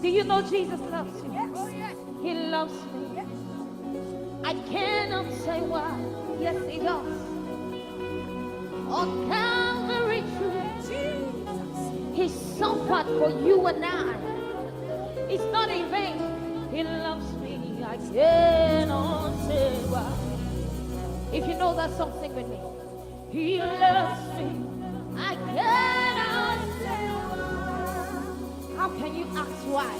Do you know Jesus loves you? Yes. He loves me. Yes. I cannot say why. Yes, he does. On Calvary tree, he suffered for you and I. It's not in vain. He loves me. I cannot say why. If you know that song, sing with me. He loves me. I cannot say why. How can you ask why?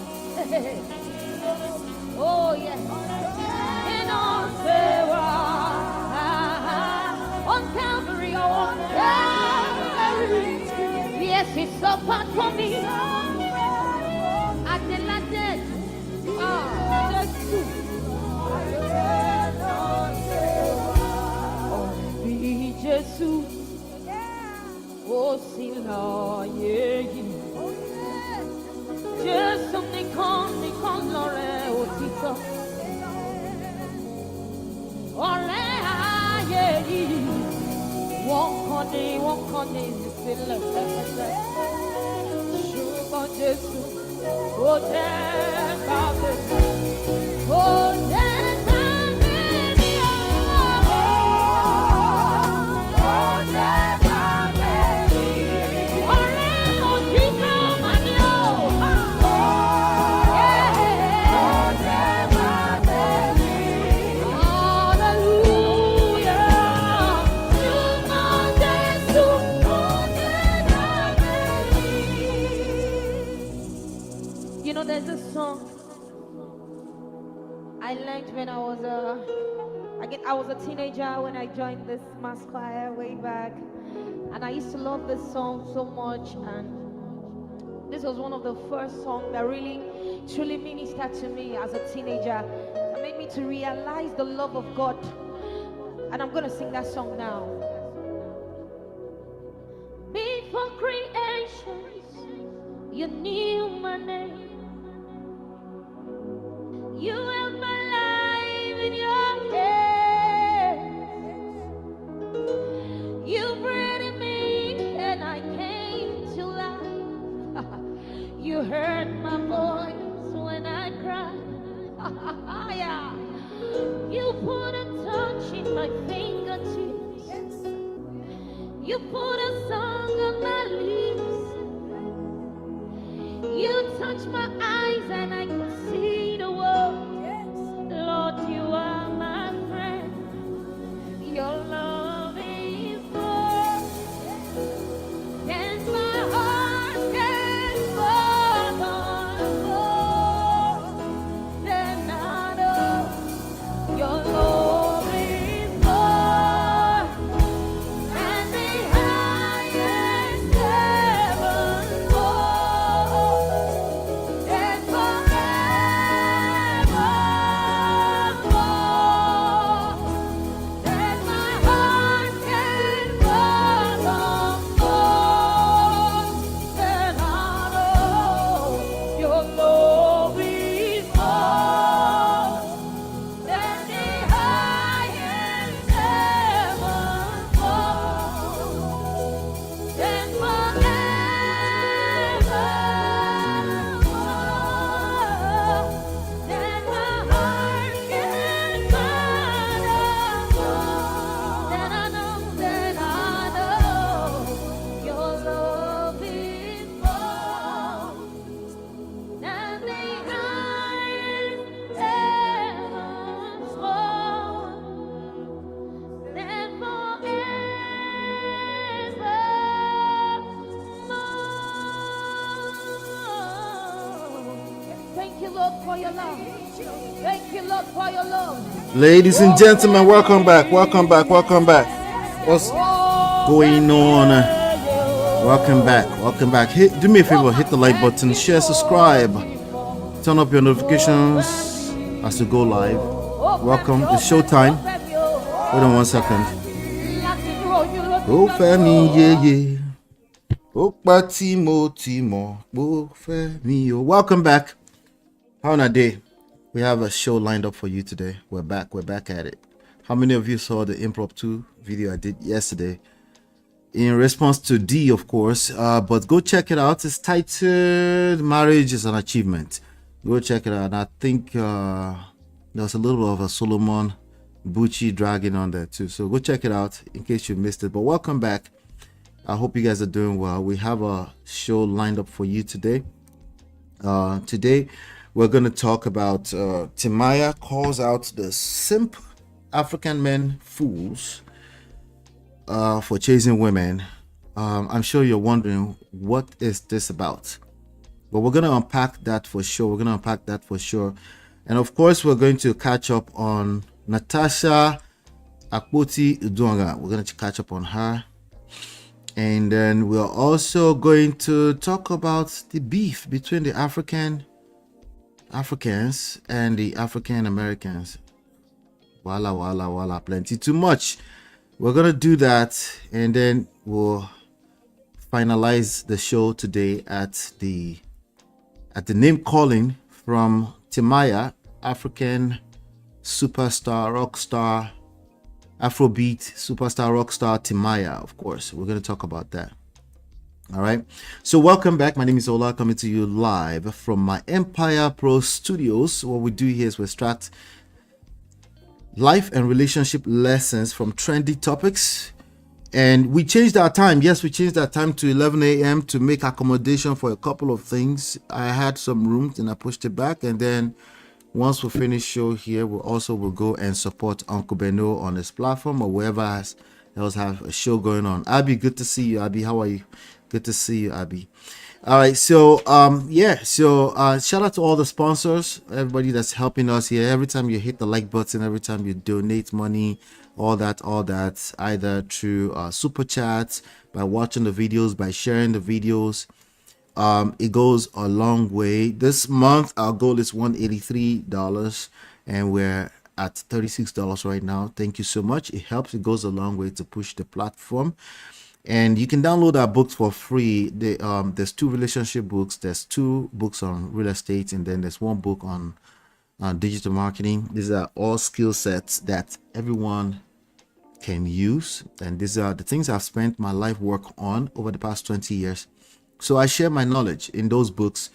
Oh yes. Cannot say why. On Calvary, on Calvary. Yes, he suffered for me. I did not dead. Jesus, oh Sila, yeah, Jesus, Nikon, Lore, Otito, Ole, yeah, walk on it, Sila, Sugar, Jesus, oh, damn, oh, damn. You know, there's a song I learned when I was a teenager when I joined this mass choir way back, and I used to love this song so much. And this was one of the first songs that really truly ministered to me as a teenager. It made me to realize the love of God, and I'm gonna sing that song now. Before creations, you knew my name. You held my life in your hands. You breathed in me and I came to life. You heard my voice when I cried. Yeah. You put a touch in my fingertips. You put a song on my lips. You touched my eyes and I could see the world. Lord, you are my friend. Your love is more than my heart can fathom. More than I know. Your love is more than the highest heaven. Ladies and gentlemen, welcome back. What's going on? Welcome back. Do me a favor, hit the like button, share, subscribe, turn up your notifications as we go live. Welcome, it's showtime. Hold on 1 second. Oh, Femi, yeah. Oh, Timo. Oh, Femi. Welcome back. How on a day? We have a show lined up for you today. We're back at it. How many of you saw the impromptu video I did yesterday? In response to D, of course. But go check it out. It's titled Marriage is an Achievement. Go check it out. And I think there's a little of a Solomon Bucci dragging on there too. So go check it out in case you missed it. But welcome back. I hope you guys are doing well. We have a show lined up for you today. Today we're going to talk about Timaya calls out the simp African men fools for chasing women. I'm sure you're wondering, what is this about? But we're going to unpack that for sure. And of course, we're going to catch up on Natasha Akpoti Udonga. We're going to catch up on her. And then we're also going to talk about the beef between the Africans and the African Americans. Wala, plenty too much. We're going to do that, and then we'll finalize the show today at the name calling from Timaya, African superstar, rock star, Afrobeat superstar, rock star Timaya. Of course, we're going to talk about that. All right. So welcome back. My name is Ola, coming to you live from my Empire Pro Studios. What we do here is we extract life and relationship lessons from trendy topics. And we changed our time. Yes, we changed our time to 11 a.m. to make accommodation for a couple of things. I had some rooms and I pushed it back. And then once we finish show here, we also will go and support Uncle Beno on his platform or wherever else have a show going on. Abby, good to see you. Abby, how are you? Good to see you, Abby. All right, so shout out to all the sponsors, everybody that's helping us here. Every time you hit the like button, every time you donate money, all that, either through super chats, by watching the videos, by sharing the videos, it goes a long way. This month our goal is $183, and we're at $36 right now. Thank you so much. It helps. It goes a long way to push the platform. And you can download our books for free. There's 2 relationship books, there's 2 books on real estate, and then there's 1 book on digital marketing. These are all skill sets that everyone can use, and these are the things I've spent my life work on over the past 20 years. So I share my knowledge in those books,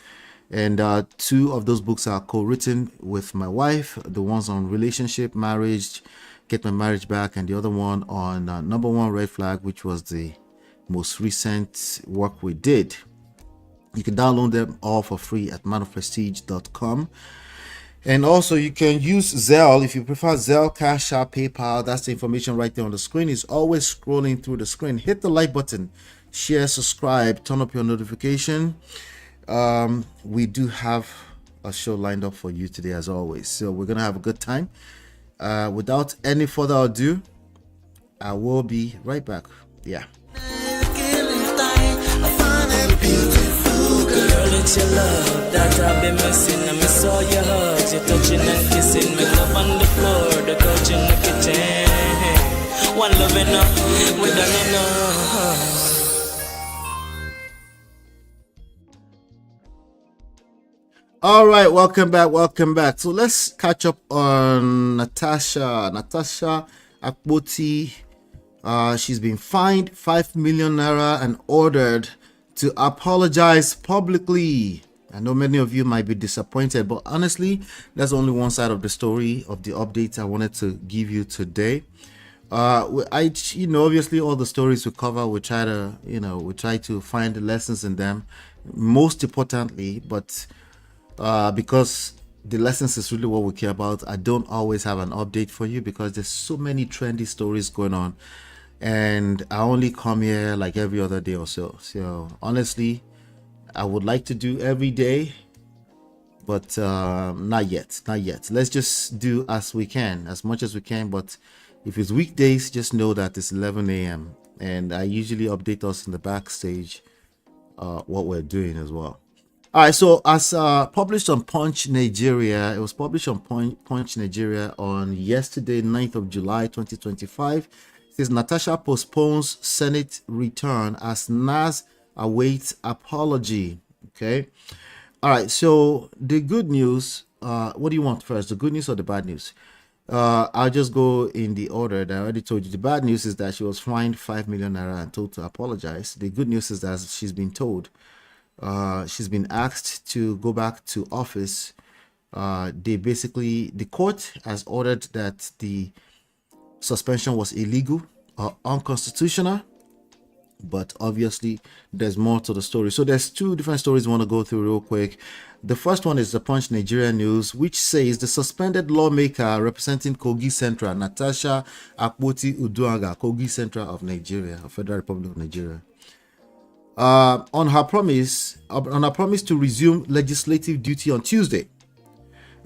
and 2 of those books are co-written with my wife. The ones on relationship, marriage, get my marriage back, and the other one on number 1 red flag, which was the most recent work we did. You can download them all for free at manofprestige.com. And also you can use Zelle if you prefer Zelle, Cash App, PayPal. That's the information right there on the screen. It's always scrolling through the screen. Hit the like button, share, subscribe, turn up your notification. We do have a show lined up for you today as always, so we're gonna have a good time. Without any further ado, I will be right back. Yeah. Girl, it's your love that I've been missing. I miss all your hugs, your touching and kissing. Me love on the floor, the couch in the kitchen. One love enough, we done enough. All right, welcome back. So let's catch up on Natasha Akpoti. She's been fined 5 million naira and ordered to apologize publicly. I know many of you might be disappointed, but honestly, that's only one side of the story of the updates I wanted to give you today. Obviously all the stories we cover, we try to find the lessons in them, most importantly, but because the lessons is really what we care about, I don't always have an update for you because there's so many trendy stories going on, and I only come here like every other day or so. So honestly, I would like to do every day, but not yet. Let's just do as much as we can. But if it's weekdays, just know that it's 11 a.m. and I usually update us in the backstage what we're doing as well. All right, so as published on Punch Nigeria, it was published on Punch Nigeria on yesterday, 9th of July 2025. It says Natasha postpones Senate return as Nas awaits apology. Okay. All right, so the good news, what do you want first, the good news or the bad news? I'll just go in the order that I already told you. The bad news is that she was fined 5 million naira and told to apologize. The good news is that she's been told she's been asked to go back to office. The court has ordered that the suspension was illegal or unconstitutional, but obviously there's more to the story. So there's two different stories I want to go through real quick. The first one is the Punch Nigeria News, which says the suspended lawmaker representing Kogi Central, Natasha Akpoti Uduaga, Kogi Central of Nigeria, Federal Republic of Nigeria, on her promise to resume legislative duty on Tuesday,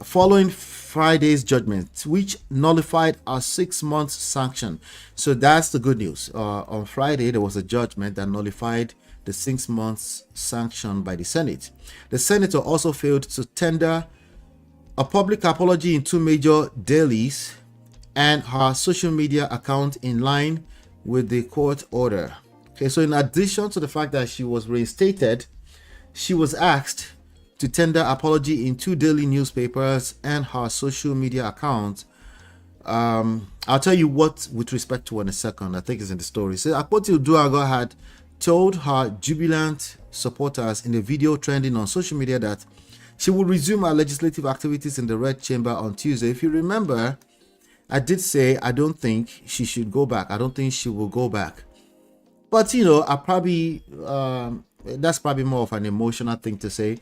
following Friday's judgment, which nullified a 6-month sanction. So that's the good news. On Friday, there was a judgment that nullified the 6 months sanction by the Senate. The senator also failed to tender a public apology in 2 major dailies and her social media account in line with the court order. Okay, so in addition to the fact that she was reinstated, she was asked to tender apology in 2 daily newspapers and her social media account. I'll tell you what with respect to in a second. I think it's in the story. So Akpoti Uduaga had told her jubilant supporters in a video trending on social media that she would resume her legislative activities in the Red Chamber on Tuesday. If you remember, I did say I don't think she should go back. I don't think she will go back. But I probably that's probably more of an emotional thing to say.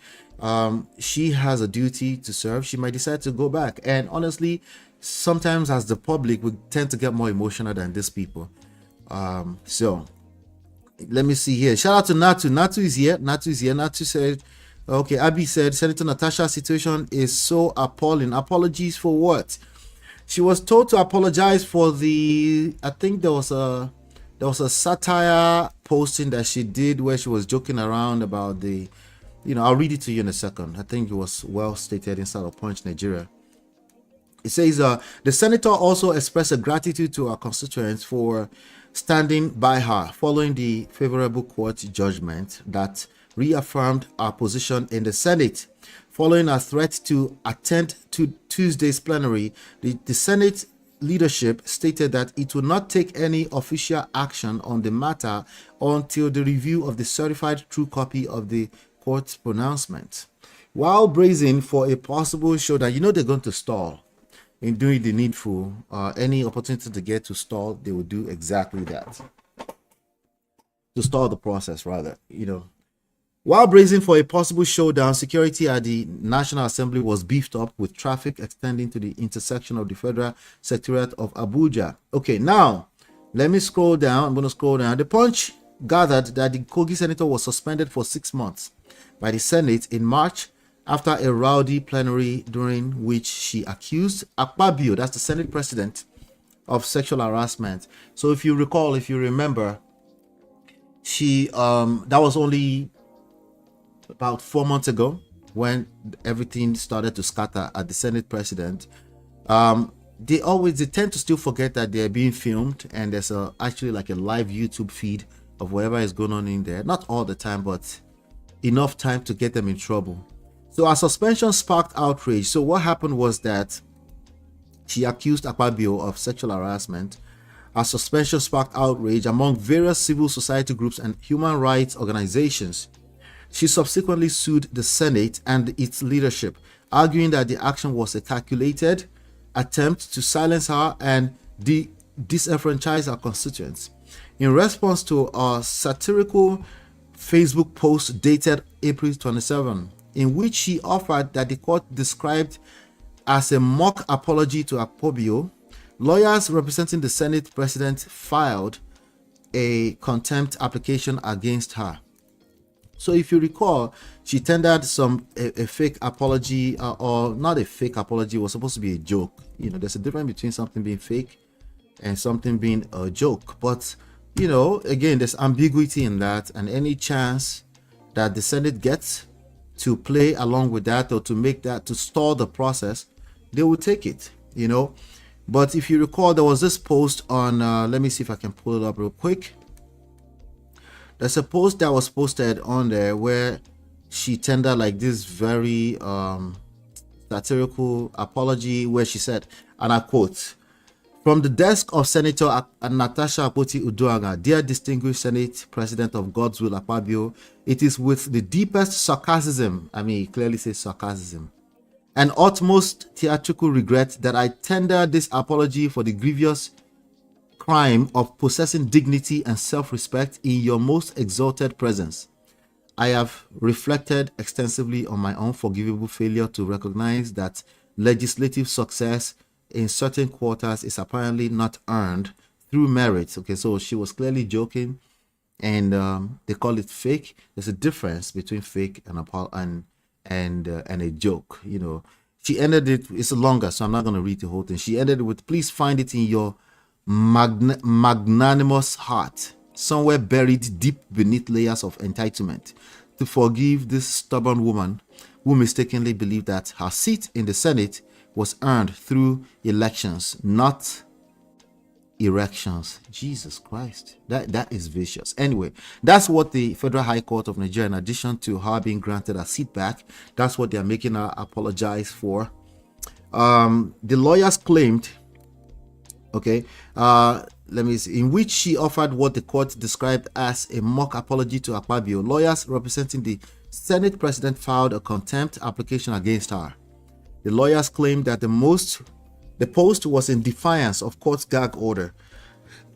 She has a duty to serve. She might decide to go back. And honestly, sometimes as the public, we tend to get more emotional than these people. So let me see here. Shout out to Natu. Natu is here. Natu said, okay, Abby said, Senator Natasha's situation is so appalling. Apologies for what? She was told to apologize for I think there was a satire posting that she did where she was joking around about I'll read it to you in a second. I think it was well stated inside of Punch Nigeria. It says, the senator also expressed a gratitude to our constituents for standing by her following the favorable court judgment that reaffirmed our position in the Senate. Following a threat to attend to Tuesday's plenary, the Senate leadership stated that it will not take any official action on the matter until the review of the certified true copy of the court's pronouncement. While bracing for a possible showdown, they're going to stall in doing the needful. Any opportunity to get to stall, they will do exactly that. To stall the process, rather, While bracing for a possible showdown, security at the National Assembly was beefed up with traffic extending to the intersection of the Federal Secretariat of Abuja. Okay, now, let me scroll down. I'm going to scroll down. The Punch gathered that the Kogi senator was suspended for 6 months by the Senate in March after a rowdy plenary during which she accused Akpabio, that's the Senate president, of sexual harassment. So if you remember, she that was only about 4 months ago when everything started to scatter at the Senate president. They tend to still forget that they're being filmed and there's actually like a live YouTube feed of whatever is going on in there. Not all the time, but enough time to get them in trouble. So our suspension sparked outrage. So what happened was that she accused Akpabio of sexual harassment. Our suspension sparked outrage among various civil society groups and human rights organizations. She subsequently sued the Senate and its leadership, arguing that the action was a calculated attempt to silence her and disenfranchise her constituents. In response to a satirical Facebook post dated April 27, in which she offered that the court described as a mock apology to Akpabio, lawyers representing the Senate president filed a contempt application against her. So if you recall, she tendered a fake apology, or not a fake apology, it was supposed to be a joke. There's a difference between something being fake and something being a joke. But, again, there's ambiguity in that, and any chance that the Senate gets to play along with that or to make that, to stall the process, they will take it, But if you recall, there was this post on, let me see if I can pull it up real quick. There's a post that was posted on there where she tendered like this very satirical apology where she said, and I quote, From the desk of Senator Natasha Akpoti Uduaghan, dear distinguished Senate President of God's will Akpabio, it is with the deepest sarcasm, I mean, it clearly says sarcasm, and utmost theatrical regret that I tender this apology for the grievous crime of possessing dignity and self-respect in your most exalted presence. I have reflected extensively on my unforgivable failure to recognize that legislative success in certain quarters is apparently not earned through merit. Okay, so she was clearly joking, and they call it fake. There's a difference between fake and a joke. You know, she ended it. It's longer, so I'm not going to read the whole thing. She ended it with, "Please find it in your magnanimous heart, somewhere buried deep beneath layers of entitlement, to forgive this stubborn woman who mistakenly believed that her seat in the Senate was earned through elections, not erections." Jesus Christ, that is vicious. Anyway, that's what the Federal High Court of Nigeria, in addition to her being granted a seat back, that's what they're making her apologize for. The lawyers claimed, okay, let me see, in which she offered what the court described as a mock apology to Akpabio. Lawyers representing the Senate president filed a contempt application against her. The lawyers claimed that the post was in defiance of court's gag order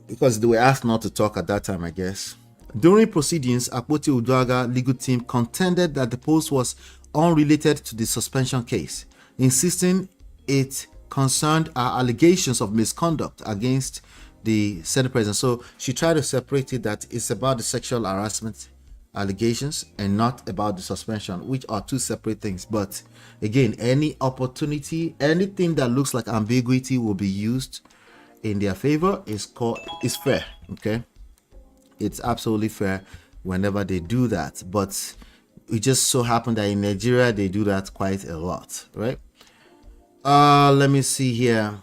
because they were asked not to talk at that time, I guess. During proceedings, Akpoti Uduaghan legal team contended that the post was unrelated to the suspension case, insisting it concerned allegations of misconduct against the Senate president. So she tried to separate it, that it's about the sexual harassment allegations and not about the suspension, which are two separate things. But again, any opportunity, anything that looks like ambiguity will be used in their favor is fair. Okay, it's absolutely fair whenever they do that. But it just so happened that in Nigeria they do that quite a lot, right? Let me see here.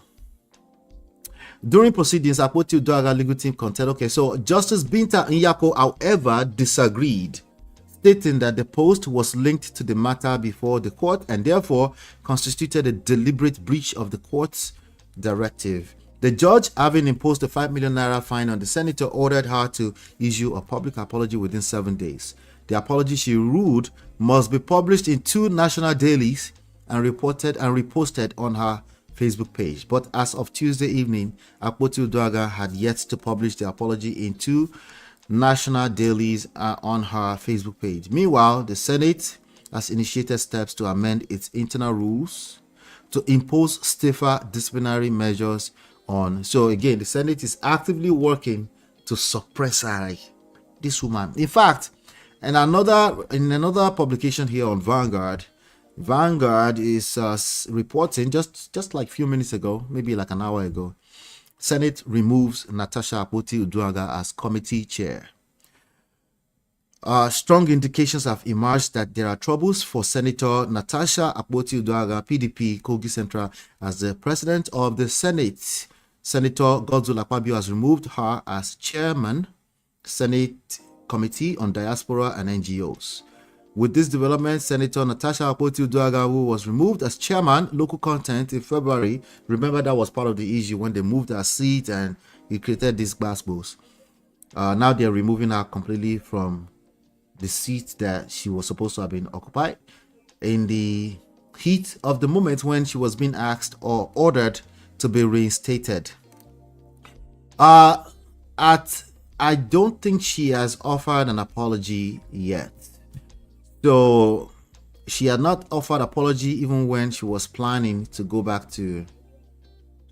During proceedings, Akpoti Uduaghan legal team contended. Okay, so Justice Binta Nyako, however, disagreed, stating that the post was linked to the matter before the court and therefore constituted a deliberate breach of the court's directive. The judge, having imposed a 5 million naira fine on the senator, ordered her to issue a public apology within 7 days. The apology, she ruled, must be published in 2 national dailies and reposted on her Facebook page. But as of Tuesday evening, Akpoti Uduaghan had yet to publish the apology in 2 national dailies on her Facebook page. Meanwhile, the Senate has initiated steps to amend its internal rules to impose stiffer disciplinary measures on. So again, the Senate is actively working to suppress her, this woman. In fact, in another publication here on Vanguard is reporting just like a few minutes ago, maybe like an hour ago, Senate removes Natasha Akpoti Uduaghan as committee chair. Strong indications have emerged that there are troubles for Senator Natasha Akpoti Uduaghan, PDP, Kogi Central, as the president of the Senate. Senator Godswill Akpabio has removed her as chairman, Senate Committee on Diaspora and NGOs. With this development, Senator Natasha Akpoti Uduaghan, who was removed as chairman, local content in February, remember that was part of the issue when they moved her seat and it created this gbasgbos. Now they're removing her completely from the seat that she was supposed to have been occupied in the heat of the moment when she was being asked or ordered to be reinstated. I don't think she has offered an apology yet. So she had not offered apology even when she was planning to go back to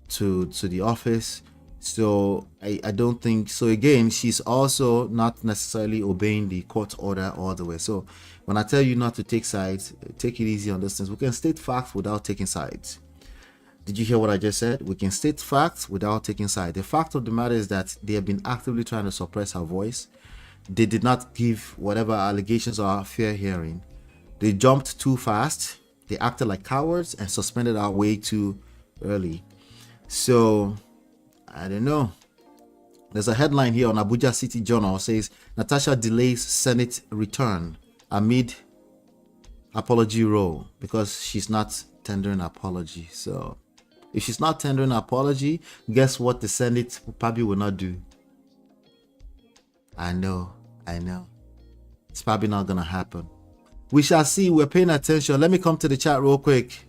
the office. So I don't think so. Again, she's also not necessarily obeying the court order all the way. So when I tell you not to take sides, take it easy on those things. We can state facts without taking sides. Did you hear what I just said? We can state facts without taking sides. The fact of the matter is that they have been actively trying to suppress her voice. They did not give whatever allegations are fair hearing. They jumped too fast. They acted like cowards and suspended her way too early. So I don't know. There's a headline here on Abuja City Journal says Natasha delays Senate return amid apology row because she's not tendering apology. So If she's not tendering an apology, guess what the Senate probably will not do? I know. It's probably not going to happen. We shall see. We're paying attention. Let me come to the chat real quick.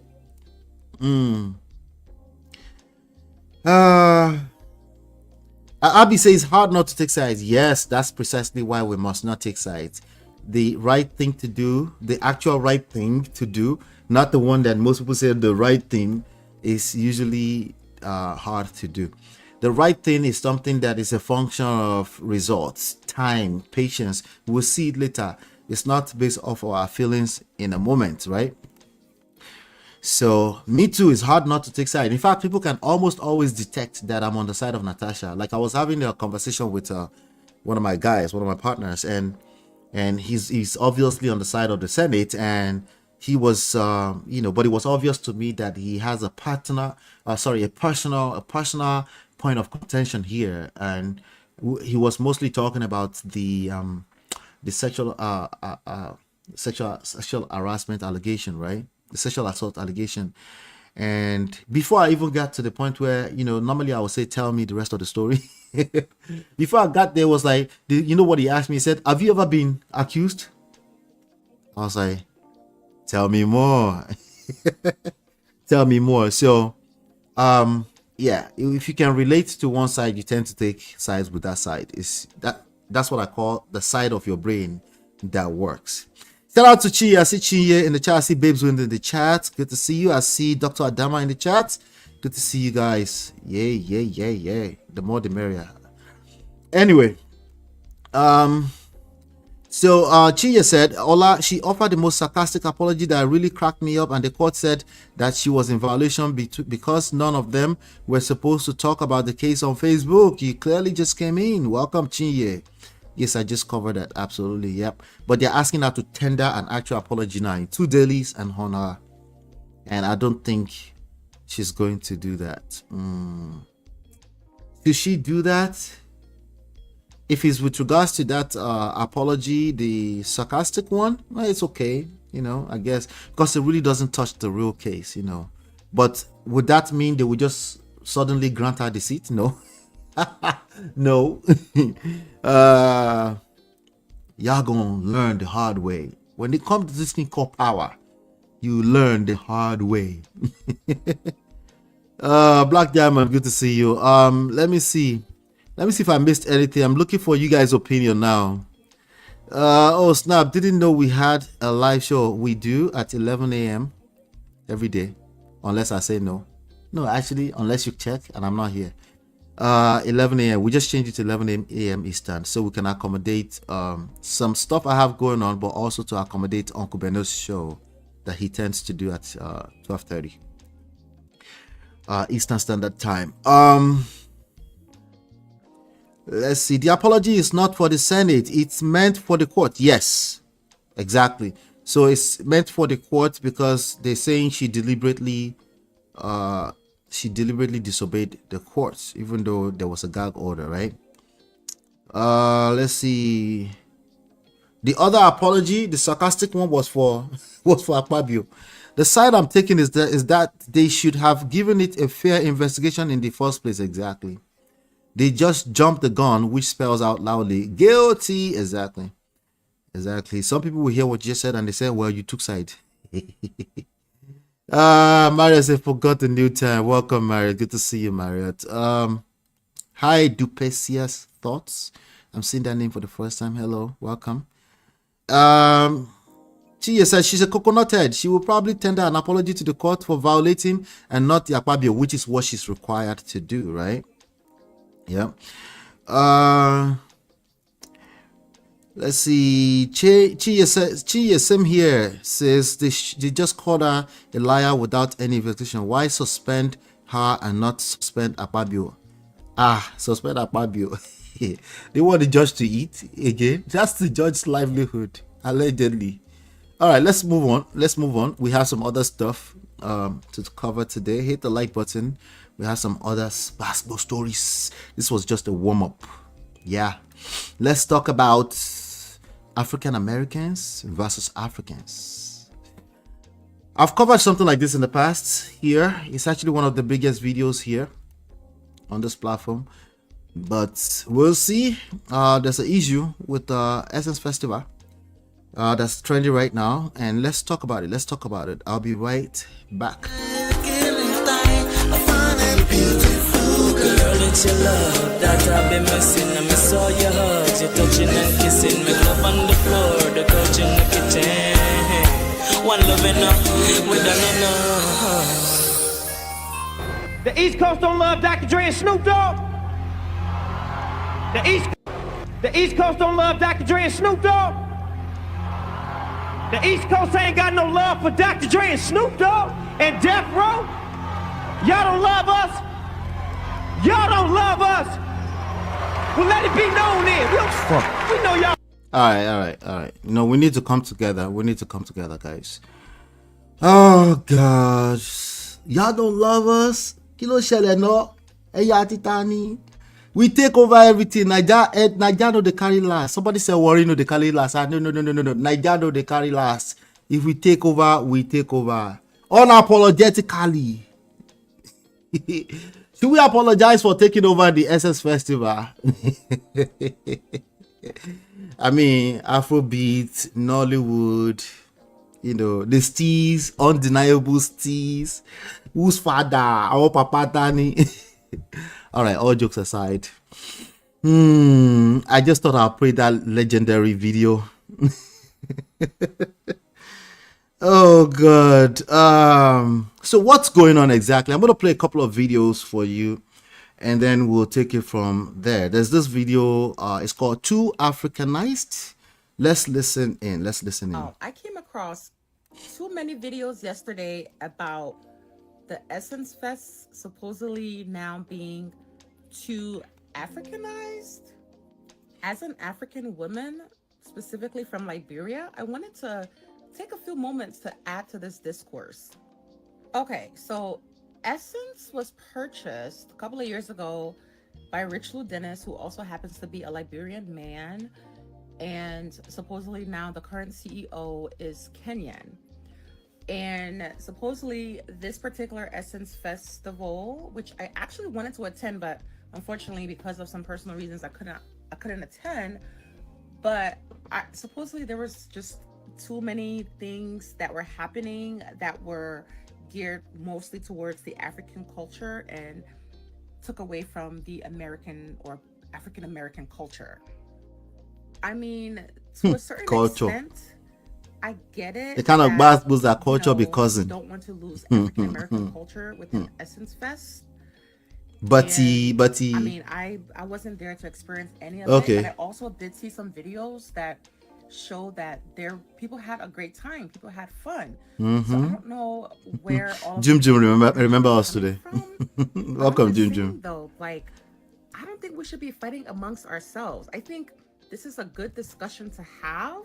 Abby says hard not to take sides. Yes, that's precisely why we must not take sides. The right thing to do, the actual right thing to do, not the one that most people say the right thing, is usually hard to do. The right thing is something that is a function of results, time, patience. We'll see it later. It's not based off of our feelings in a moment, right? So me too, it's hard not to take side. In fact, people can almost always detect that I'm on the side of Natasha. Like I was having a conversation with one of my guys, one of my partners, and he's obviously on the side of the Senate, and he was but it was obvious to me that he has a personal point of contention here, and he was mostly talking about the sexual harassment allegation, right? The sexual assault allegation. And before I even got to the point where, normally I would say, tell me the rest of the story. Before I got there, was like, you know what he asked me? He said, have you ever been accused? I was like, tell me more. Tell me more. So, yeah, if you can relate to one side, you tend to take sides with that side. That's what I call the side of your brain that works. Shout out to Chi. I see Chi in the chat. I see Babes in the chat. Good to see you. I see Dr. Adama in the chat. Good to see you guys. Yay. The more the merrier. Anyway, so Chia said, Ola, she offered the most sarcastic apology that really cracked me up, and the court said that she was in violation because none of them were supposed to talk about the case on Facebook. You clearly just came in. Welcome, Chia. Yes, I just covered that. Absolutely. Yep. But they're asking her to tender an actual apology now in 2 dailies and honor. And I don't think she's going to do that. Should she do that? If it's with regards to that apology, the sarcastic one, well, it's okay, I guess, because it really doesn't touch the real case, But would that mean they would just suddenly grant her the seat? No. No. Y'all gonna learn the hard way. When it comes to this thing called power, you learn the hard way. Black Diamond, good to see you. Let me see if I missed anything. I'm looking for you guys' opinion now. Oh snap, didn't know we had a live show. We do at 11 a.m. every day, unless I say no. No, actually, unless you check and I'm not here. 11 a.m. We just changed it to 11 a.m. Eastern, so we can accommodate some stuff I have going on, but also to accommodate Uncle Beno's show that he tends to do at 12:30 Eastern Standard Time. Let's see. The apology is not for the Senate. It's meant for the court. Yes, exactly. So it's meant for the court because they're saying she deliberately disobeyed the courts, even though there was a gag order, right? Let's see. The other apology, the sarcastic one, was for Akpabio. The side I'm taking is that they should have given it a fair investigation in the first place. Exactly. They just jumped the gun, which spells out loudly guilty. Exactly. Some people will hear what you just said and they say, well, you took side. Marriott said, forgot the new time. Welcome, Marriott. Good to see you, Marriott. Hi, Dupesia's Thoughts. I'm seeing that name for the first time. Hello, welcome. Chia says she's a coconut head. She will probably tender an apology to the court for violating and not the Akpabio, which is what she's required to do, right? Yeah. Let's see. Chia Sim here says they just called her a liar without any investigation. Why suspend her and not suspend Akpabio? Suspend Akpabio. They want the judge to eat again. That's the judge's livelihood, allegedly. All right, let's move on. We have some other stuff to cover today. Hit the like button. We have some other basketball stories. This was just a warm-up. Yeah. Let's talk about African Americans versus Africans. I've covered something like this in the past here. It's actually one of the biggest videos here on this platform. But we'll see. There's an issue with the Essence Festival that's trending right now. And let's talk about it. Let's talk about it. I'll be right back. Girl, it's your love that I've been missing. I miss all your hugs, your touching and kissing. Make love on the floor, the couch in the kitchen. One love enough, we done enough. The East Coast don't love Dr. Dre and Snoop Dogg. The East Coast don't love Dr. Dre and Snoop Dogg. The East Coast ain't got no love for Dr. Dre and Snoop Dogg and Death Row. Y'all don't love us. Y'all don't love us. Well, let it be known then. We know y'all. All right. You know, we need to come together. We need to come together, guys. Oh, gosh. Y'all don't love us. Kilo shele no. Titani. We take over everything. Naija no they carry last. Somebody said Warri no they carry last. No. Naija no they carry last. If we take over, we take over. Unapologetically. Should we apologize for taking over the SS Festival? I mean, Afrobeat, Nollywood, you know, the steez, undeniable steez. Whose father? Our Papa Tani. All right, all jokes aside. I just thought I'll play that legendary video. Oh god. So what's going on exactly? I'm gonna play a couple of videos for you and then we'll take it from there. There's this video, it's called Too Africanized. Let's listen in. I came across too many videos yesterday about the Essence Fest supposedly now being too Africanized. As an African woman, specifically from Liberia, I wanted to take a few moments to add to this discourse. Okay, so Essence was purchased a couple of years ago by Rich Lou Dennis, who also happens to be a Liberian man, and supposedly now the current CEO is Kenyan. And supposedly this particular Essence Festival, which I actually wanted to attend, but unfortunately because of some personal reasons I couldn't attend. But supposedly there was just too many things that were happening that were geared mostly towards the African culture and took away from the American or African American culture. I mean, to a certain extent, I get it. It kind of boosts that culture because you don't want to lose African American culture within Essence Fest. But I mean, I wasn't there to experience any of it. And I also did see some videos that show that people had a great time, people had fun. So I don't know where all Jim remember us today. Welcome, Jim. Though, like, I don't think we should be fighting amongst ourselves. I think this is a good discussion to have.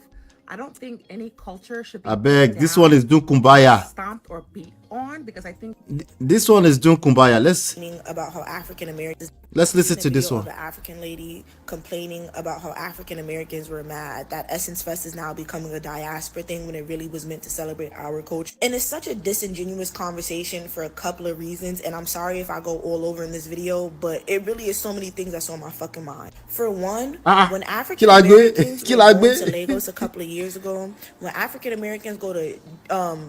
I don't think any culture should be. I beg, this one is doing kumbaya. Stomped or beat on, because I think this one is doing kumbaya. About how African Americans. Let's listen to this one. Of an African lady complaining about how African Americans were mad that Essence Fest is now becoming a diaspora thing when it really was meant to celebrate our culture. And it's such a disingenuous conversation for a couple of reasons. And I'm sorry if I go all over in this video, but it really is so many things that's on my fucking mind. For one, when African Americans go to Lagos a couple of years ago, when African Americans go to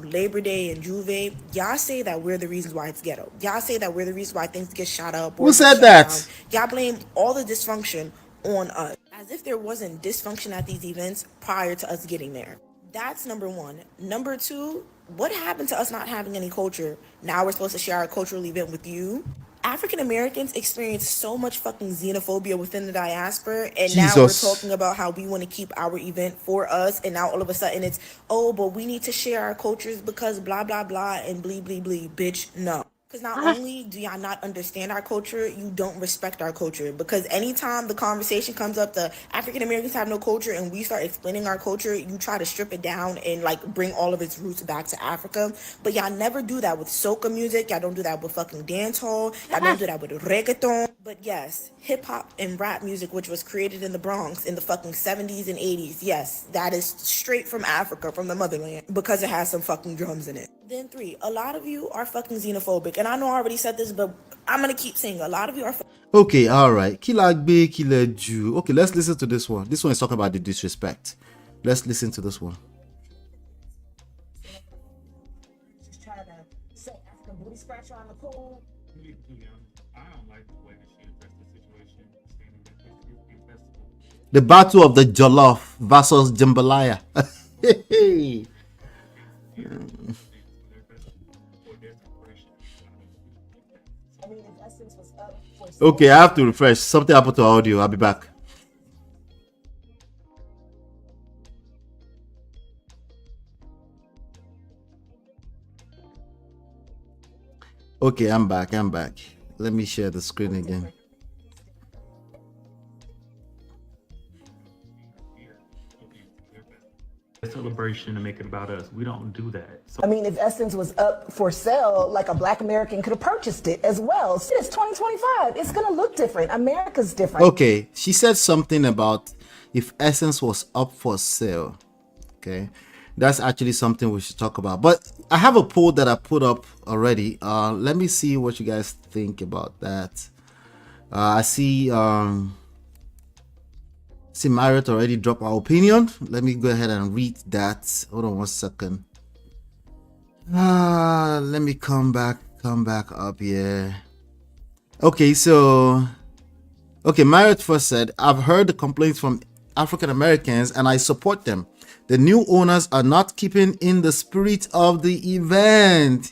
Labor Day and Juve, y'all say that we're the reasons why it's ghetto. Y'all say that we're the reason why things get shot up. Who said that? Y'all blame all the dysfunction on us, as if there wasn't dysfunction at these events prior to us getting there. That's number one. Number two, what happened to us not having any culture? Now we're supposed to share our cultural event with you. African Americans experience so much fucking xenophobia within the diaspora, and now we're talking about how we want to keep our event for us, and now all of a sudden it's, oh, but we need to share our cultures because blah blah blah and blee blee blee. Bitch, no. Because not only do y'all not understand our culture, you don't respect our culture. Because anytime the conversation comes up, the African Americans have no culture, and we start explaining our culture, you try to strip it down and like bring all of its roots back to Africa. But y'all never do that with soca music. Y'all don't do that with fucking dance hall. Y'all don't do that with reggaeton. But yes, hip hop and rap music, which was created in the Bronx in the fucking 70s and 80s, yes, that is straight from Africa, from the motherland, because it has some fucking drums in it. Then 3, a lot of you are fucking xenophobic. And I know I already said this, but I'm gonna keep saying a lot of you are Okay, all right. Kilagbe, Kilaju. Okay, let's listen to this one. This one is talking about the disrespect. Let's listen to this one. just trying to set African booty scratcher on the pool. I don't like the way that she addressed the situation. Standing at the festival. The battle of the Jollof versus Jambalaya. Okay, I have to refresh. Something happened to audio. I'll be back. Okay, I'm back. Let me share the screen again. Celebration and make it about us. We don't do that. So I mean, if Essence was up for sale, like a Black American could have purchased it as well. It's 2025. It's going to look different. America's different. Okay, she said something about if Essence was up for sale. Okay, that's actually something we should talk about. But I have a poll that I put up already. Let me see what you guys think about that. I see Marriott already dropped our opinion. Let me go ahead and read that. Hold on one second. Let me come back up here. Okay, so Marriott first said, I've heard the complaints from African Americans and I support them. The new owners are not keeping in the spirit of the event.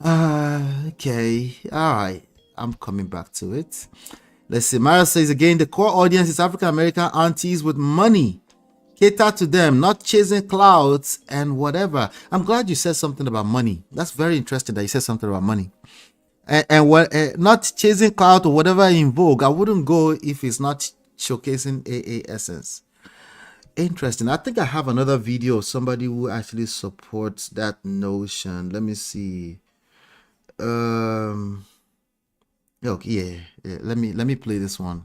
Okay, all right, I'm coming back to it. Let's see. Mara says again, the core audience is African American aunties with money. Cater to them, not chasing clouds and whatever. I'm glad you said something about money. That's very interesting that you said something about money. And what not chasing cloud or whatever in vogue. I wouldn't go if it's not showcasing AA essence. Interesting. I think I have another video of somebody who actually supports that notion. Let me see. Okay, yeah. Let me play this one.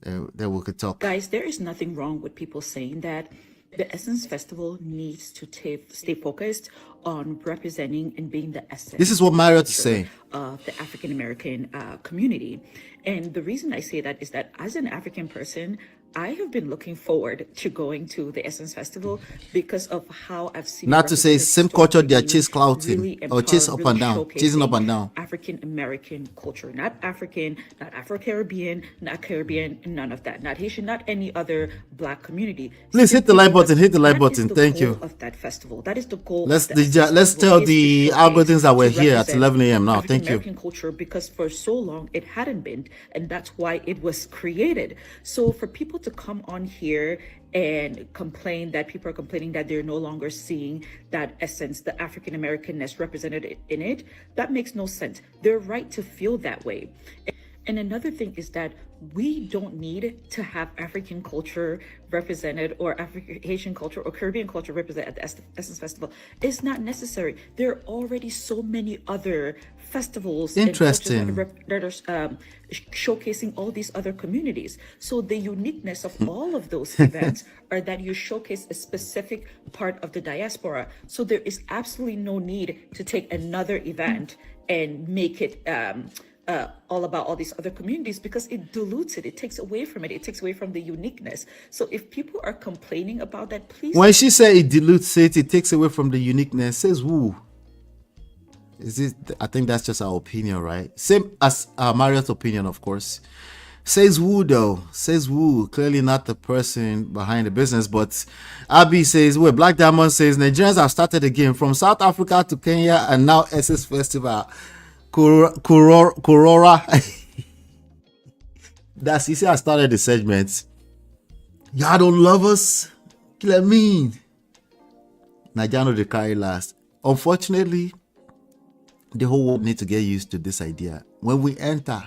Then we could talk. Guys, there is nothing wrong with people saying that the Essence Festival needs to stay focused on representing and being the essence. This is what Marriott is saying. Of the African American community. And the reason I say that is that as an African person, I have been looking forward to going to the Essence Festival because of how I've seen. Not to say same culture, they are chase clouting really or chase up and down, chasing up and down. African American culture, not African, not Afro-Caribbean, not Caribbean, none of that. Not Haitian, not any other Black community. Please hit the like button. Hit the like button. Thank you. Of that festival, that is the goal. Let's tell the algorithms that we're here at 11 a.m. now. Thank you. American culture, because for so long it hadn't been, and that's why it was created. So for people to come on here and complain that people are complaining that they're no longer seeing that essence, the African Americanness represented in it, that makes no sense. They're right to feel that way. And another thing is that we don't need to have African culture represented or Haitian culture or Caribbean culture represented at the Essence Festival. It's not necessary. There are already so many other festivals interesting that are showcasing all these other communities. So the uniqueness of all of those events are that you showcase a specific part of the diaspora. So there is absolutely no need to take another event and make it all about all these other communities, because it dilutes it. It takes away from it. It takes away from the uniqueness. So if people are complaining about that, please. When she said it dilutes it, it takes away from the uniqueness, says who? Is it? I think that's just our opinion, right? Same as Marriott's opinion, of course. Says who though? Says who? Clearly not the person behind the business, but Abby says, well, Black Diamond says Nigerians have started again from South Africa to Kenya and now SS Festival. Kurora. That's, you see, I started the segment. Y'all don't love us? Kill I mean. Nigerian they carry last. unfortunately, the whole world needs to get used to this idea. When we enter,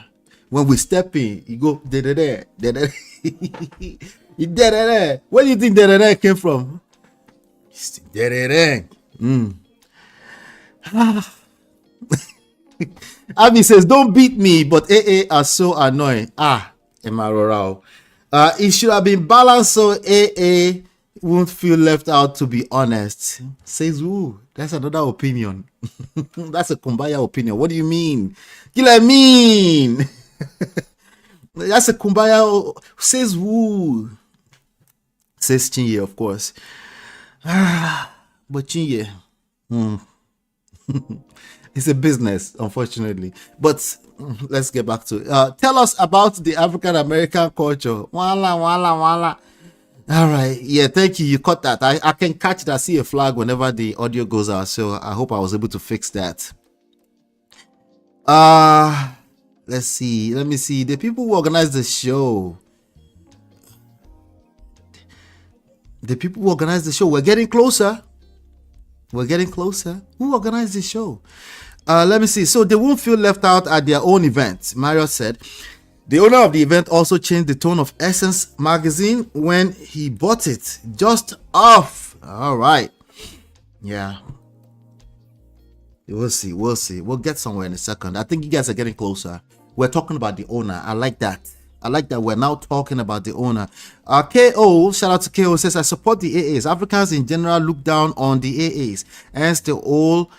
when we step in, you go da-da-da, da-da-da. Da-da-da. Where do you think da-da-da came from? Da-da-da. Abby says, don't beat me, but AA are so annoying. Emarorao. It should have been balanced so AA won't feel left out, to be honest. Says who? That's another opinion. That's a Kumbaya opinion. What do you mean? I mean. That's a Kumbaya. Says who? Says Chinye, of course. But Chinye. It's a business, unfortunately. But let's get back to it. Tell us about the African American culture. Wala. All right. Yeah, thank you. You caught that. I can catch it. I see a flag whenever the audio goes out. So I hope I was able to fix that. Let's see. Let me see. The people who organized the show. We're getting closer. Who organized the show? Let me see. So they won't feel left out at their own event, Mario said. The owner of the event also changed the tone of Essence magazine when he bought it. Just off. All right. Yeah. We'll see. We'll get somewhere in a second. I think you guys are getting closer. We're talking about the owner. I like that. We're now talking about the owner. KO, shout out to KO, says, I support the AAs. Africans in general look down on the AAs. Hence the all.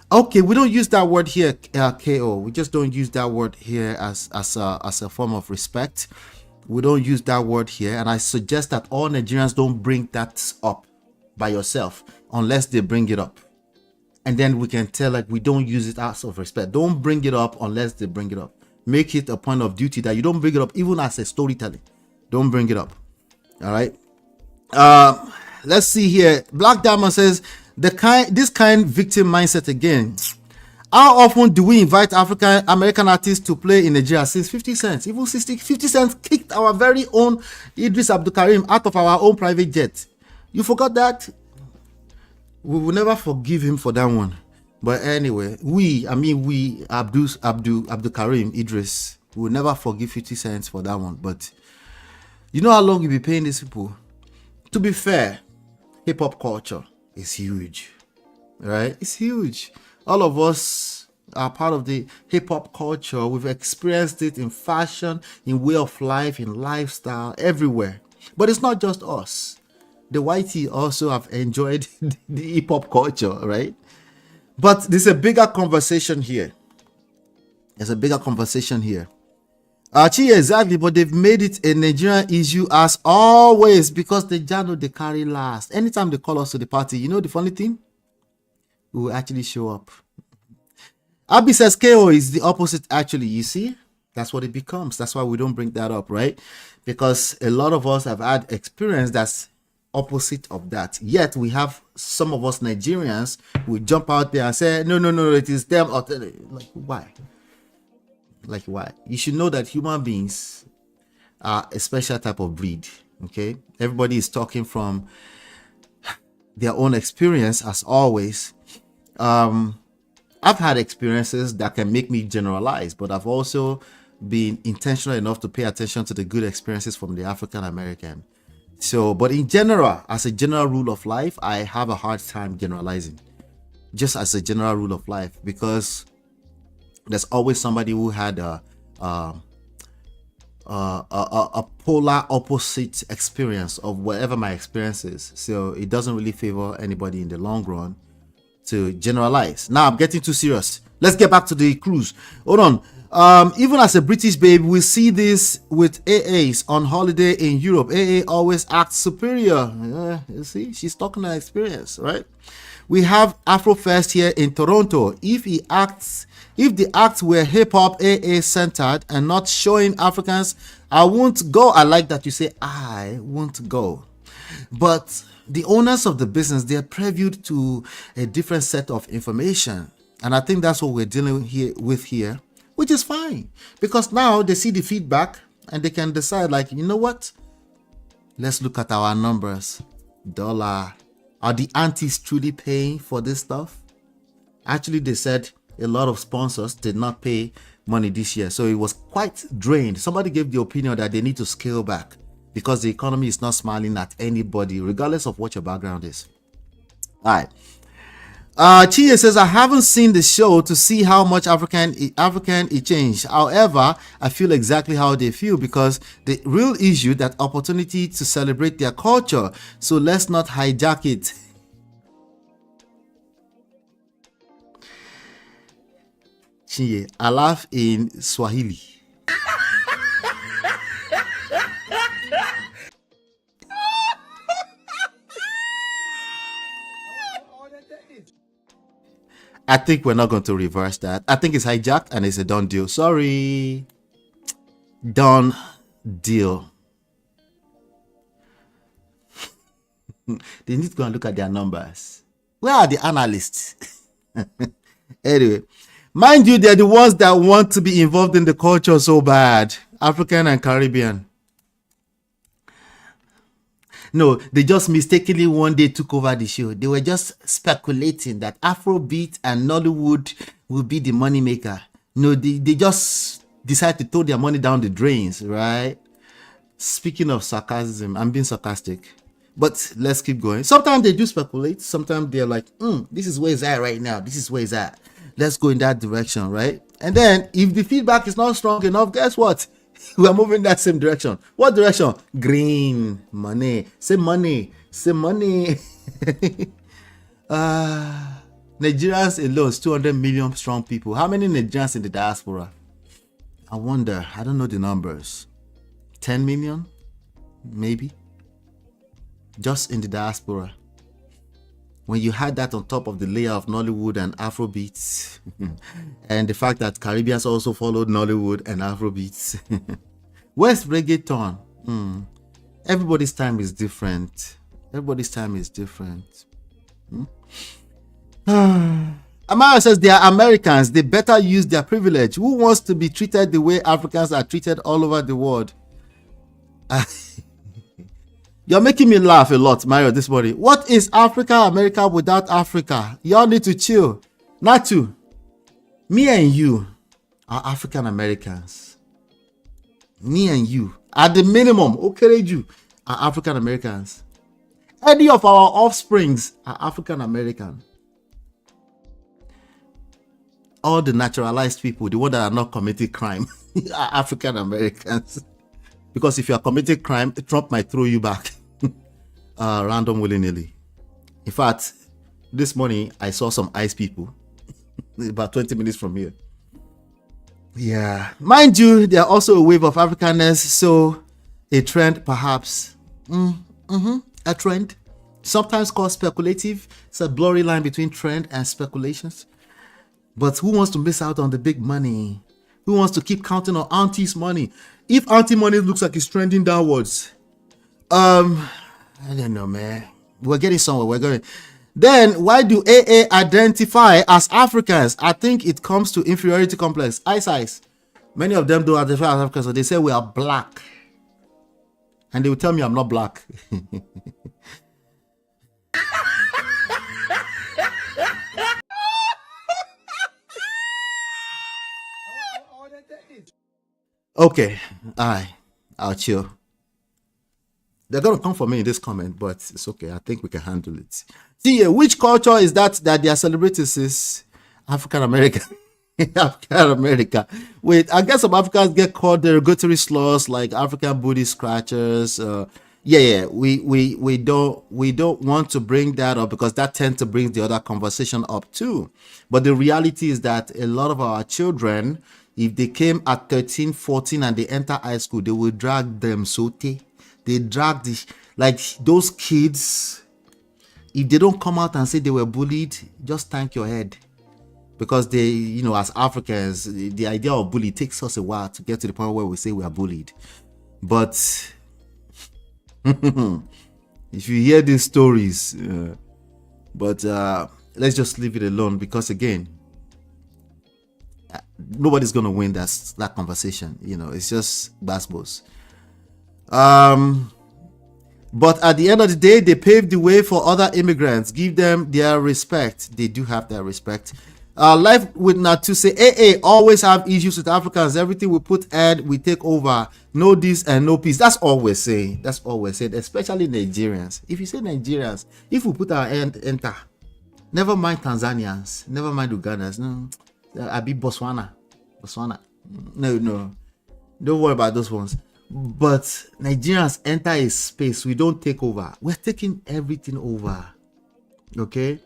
Okay, we don't use that word here, KO. We just don't use that word here as a form of respect. We don't use that word here. And I suggest that all Nigerians don't bring that up by yourself unless they bring it up. And then we can tell, like, we don't use it out of respect. Don't bring it up unless they bring it up. Make it a point of duty that you don't bring it up, even as a storytelling. Don't bring it up. All right. Let's see here. Black Diamond says, this kind victim mindset again. How often do we invite African American artists to play in Nigeria since 50 cents? Even 50 cents kicked our very own Idris Abdulkarim out of our own private jet. You forgot that? We will never forgive him for that one. But anyway, Abdul Karim Idris, we will never forgive 50 cents for that one. But you know how long you'll be paying these people? To be fair, hip-hop culture is huge, right? It's huge. All of us are part of the hip-hop culture. We've experienced it in fashion, in way of life, in lifestyle, everywhere. But it's not just us. The whitey also have enjoyed the hip-hop culture, right? But there's a bigger conversation here. Exactly, but they've made it a Nigerian issue as always because they just know they carry last. Anytime they call us to the party, you know the funny thing? We will actually show up. Abby says KO is the opposite, actually. You see? That's what it becomes. That's why we don't bring that up, right? Because a lot of us have had experience that's opposite of that. Yet we have some of us Nigerians who jump out there and say, no, it is them. Like, why? You should know that human beings are a special type of breed. Okay, everybody is talking from their own experience, as always. I've had experiences that can make me generalize, but I've also been intentional enough to pay attention to the good experiences from the African American. So, but in general, as a general rule of life, I have a hard time generalizing, just as a general rule of life, because there's always somebody who had a polar opposite experience of whatever my experience is. So it doesn't really favor anybody in the long run to generalize. Now I'm getting too serious. Let's get back to the cruise. Hold on. Even as a British babe, we see this with AAs on holiday in Europe. AA always acts superior. You see, she's talking her experience, right? We have Afrofest here in Toronto. If the acts were hip-hop AA centered and not showing Africans, I won't go. I like that you say I won't go. But the owners of the business, they're previewed to a different set of information. And I think that's what we're dealing with here, which is fine. Because now they see the feedback and they can decide, like, you know what? Let's look at our numbers. Dollar. Are the aunties truly paying for this stuff? Actually, they said a lot of sponsors did not pay money this year, so it was quite drained. Somebody gave the opinion that they need to scale back because the economy is not smiling at anybody, regardless of what your background is. All right. Chia says, I haven't seen the show to see how much African it changed. However, I feel exactly how they feel because the real issue that opportunity to celebrate their culture. So let's not hijack it. Chia, I laugh in Swahili. I think we're not going to reverse that. I think it's hijacked and it's a done deal. Sorry. Done deal. They need to go and look at their numbers. Where are the analysts? Anyway, mind you, they're the ones that want to be involved in the culture so bad. African and Caribbean. No, they just mistakenly one day took over the show. They were just speculating that Afrobeat and Nollywood will be the money maker. No, they just decided to throw their money down the drains, right? Speaking of sarcasm, I'm being sarcastic. But let's keep going. Sometimes they do speculate. Sometimes they're like, this is where it's at right now. This is where it's at. Let's go in that direction, right? And then if the feedback is not strong enough, guess what? We are moving that same direction. What direction? Green. Money. Say money. Say money. Nigerians alone, 200 million strong people. How many Nigerians in the diaspora? I wonder. I don't know the numbers. 10 million? Maybe. Just in the diaspora. When you had that on top of the layer of Nollywood and Afrobeats, and the fact that Caribbeans also followed Nollywood and Afrobeats. West reggaeton. Everybody's time is different. Everybody's time is different. Amara says they are Americans. They better use their privilege. Who wants to be treated the way Africans are treated all over the world? You're making me laugh a lot, Mario, this morning. What is Africa, America without Africa? Y'all need to chill. Not to. Me and you are African Americans. Me and you, at the minimum, okay, you are African Americans. Any of our offsprings are African American. All the naturalized people, the ones that are not committing crime, are African Americans. Because if you are committing crime, Trump might throw you back. Random willy-nilly. In fact, this morning I saw some ICE people about 20 minutes from here. Yeah, mind you, they are also a wave of Africanness, so a trend perhaps. A trend, sometimes called speculative. It's a blurry line between trend and speculations. But who wants to miss out on the big money? Who wants to keep counting on auntie's money? If auntie money looks like it's trending downwards, I don't know, man. We're getting somewhere. We're going. Then why do AA identify as Africans? I think it comes to inferiority complex. Ice. Many of them do identify as Africans, so they say we are black. And they will tell me I'm not black. Okay. I'll chill. They're going to come for me in this comment, but it's okay. I think we can handle it. See, which culture is that they are celebrating? Is African American. African America. Wait, I guess some Africans get called derogatory slurs like African booty scratchers. We don't want to bring that up because that tends to bring the other conversation up too. But the reality is that a lot of our children, if they came at 13, 14 and they enter high school, they will drag them sote. They drag those kids. If they don't come out and say they were bullied, just thank your head. Because they, as Africans, the idea of bully takes us a while to get to the point where we say we are bullied. But if you hear these stories, let's just leave it alone because again, nobody's gonna win that conversation. It's just basketballs. But at the end of the day, they paved the way for other immigrants. Give them their respect. They do have their respect. Life with Natasha. AA always have issues with Africans. Everything we put ad, we take over. No this and no peace. That's all we're saying. That's all we're saying. Especially Nigerians. If you say Nigerians, if we put our end enter, never mind Tanzanians, never mind Ugandans. No, I be Botswana. No. Don't worry about those ones. But Nigerians enter a space. We don't take over. We're taking everything over. Okay?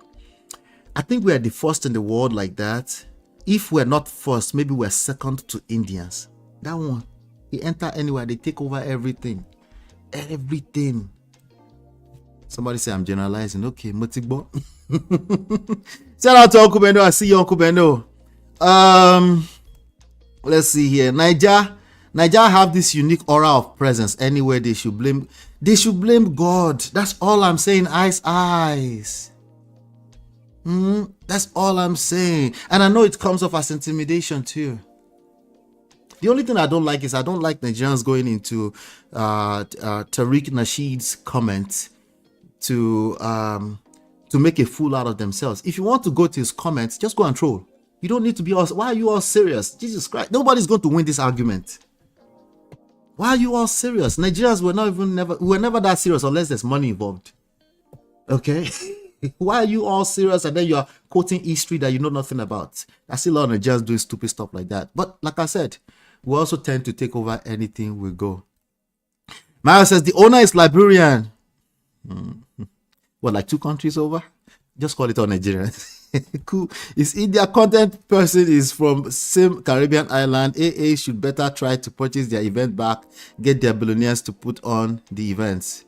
I think we are the first in the world like that. If we're not first, maybe we're second to Indians. That one, they enter anywhere, they take over everything. Everything. Somebody say I'm generalizing. Okay, Motigbo. Shout out to Uncle Beno. I see you, Uncle Beno. Let's see here. Niger have this unique aura of presence. Anywhere they should blame God. That's all I'm saying. Eyes. That's all I'm saying. And I know it comes off as intimidation too. The only thing I don't like is I don't like Nigerians going into Tariq Nasheed's comment to make a fool out of themselves. If you want to go to his comments, just go and troll. You don't need to be all. Why are you all serious? Jesus Christ. Nobody's going to win this argument. Why are you all serious? Nigerians were never that serious unless there's money involved. Okay? Why are you all serious and then you're quoting history that you know nothing about? I see a lot of Nigerians doing stupid stuff like that. But like I said, we also tend to take over anything we go. Maya says the owner is Liberian. What, like 2 countries over? Just call it all Nigerians. Cool. Is India content person is from same Caribbean island. AA should better try to purchase their event back, get their billionaires to put on the events.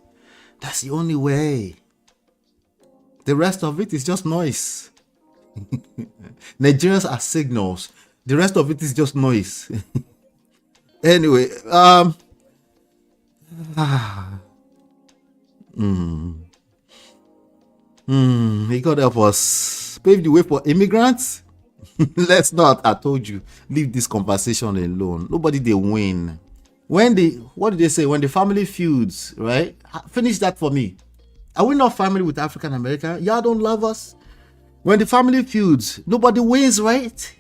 That's the only way. The rest of it is just noise. Nigerians are signals. The rest of it is just noise. Anyway, he God help us. Pave the way for immigrants. Let's not. I told you, leave this conversation alone. Nobody they win. What did they say? When the family feuds, right? Finish that for me. Are we not family with African American? Y'all don't love us. When the family feuds, nobody wins, right?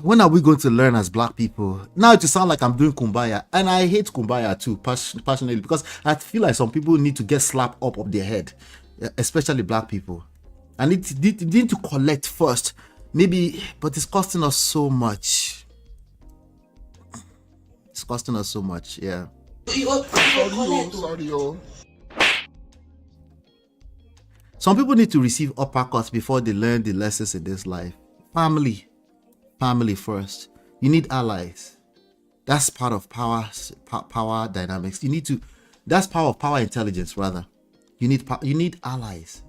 When are we going to learn as black people? Now it sounds like I'm doing kumbaya, and I hate kumbaya too, passionately, because I feel like some people need to get slapped up their head, especially black people. I need to collect first, maybe, but it's costing us so much. It's costing us so much, yeah. Some people need to receive uppercuts before they learn the lessons in this life. Family first. You need allies. That's part of power dynamics. That's power intelligence rather. You need allies.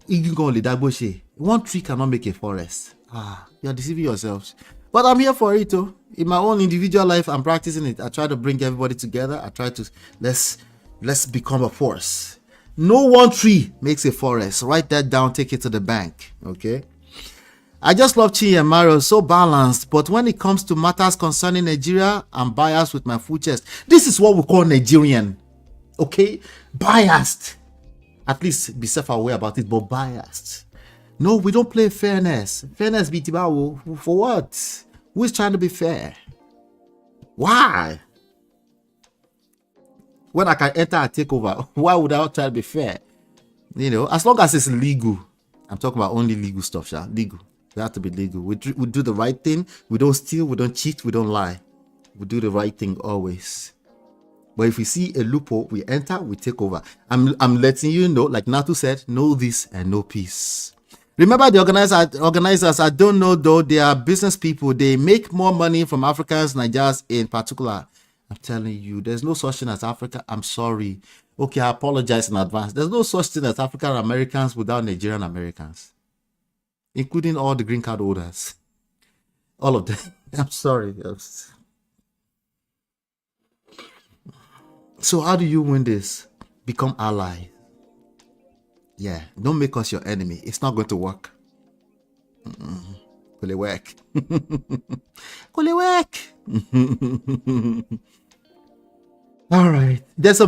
One tree cannot make a forest. You're deceiving yourselves. But I'm here for it too. In my own individual life, I'm practicing it. I try to bring everybody together. I try to let's become a force. No one tree makes a forest. Write that down, take it to the bank. Okay. I just love Chi and Mario, so balanced. But when it comes to matters concerning Nigeria, I'm biased with my full chest. This is what we call Nigerian. Okay? Biased. At least be self-aware about it, but biased. No, we don't play fairness. Fairness be tibawo. For what? Who is trying to be fair? Why? When I can enter a takeover, why would I try to be fair? You know, as long as it's legal. I'm talking about only legal stuff, legal. We have to be legal. We do the right thing. We don't steal. We don't cheat. We don't lie. We do the right thing always. But if we see a loophole, we enter, we take over. I'm letting you know, like Natu said, know this and no peace. Remember the organizers, I don't know though, they are business people. They make more money from Africans, Nigerians in particular. I'm telling you, there's no such thing as Africa. I'm sorry. Okay, I apologize in advance. There's no such thing as African Americans without Nigerian Americans, including all the green card holders. All of them. I'm sorry. So how do you win this? Become ally. Yeah, don't make us your enemy. It's not going to work. Will it work? Will it work? All right. There's a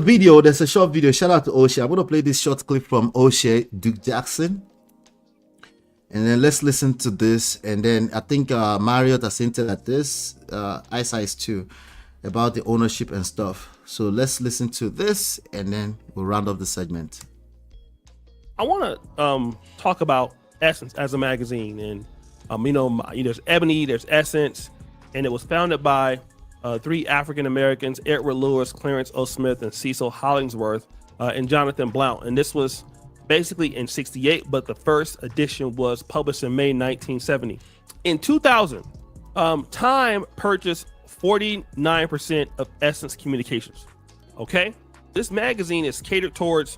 short video. Shout out to Osha. I'm going to play this short clip from Osha Duke Jackson. And then let's listen to this. And then I think Marriott has hinted at this, Ice too, about the ownership and stuff. So let's listen to this and then we'll round up the segment. I want to talk about Essence as a magazine. And, there's Ebony, there's Essence, and it was founded by 3 African Americans, Edward Lewis, Clarence O. Smith, and Cecil Hollingsworth, and Jonathan Blount. And this was basically in 68, but the first edition was published in May 1970. In 2000, Time purchased 49% of Essence Communications. Okay? This magazine is catered towards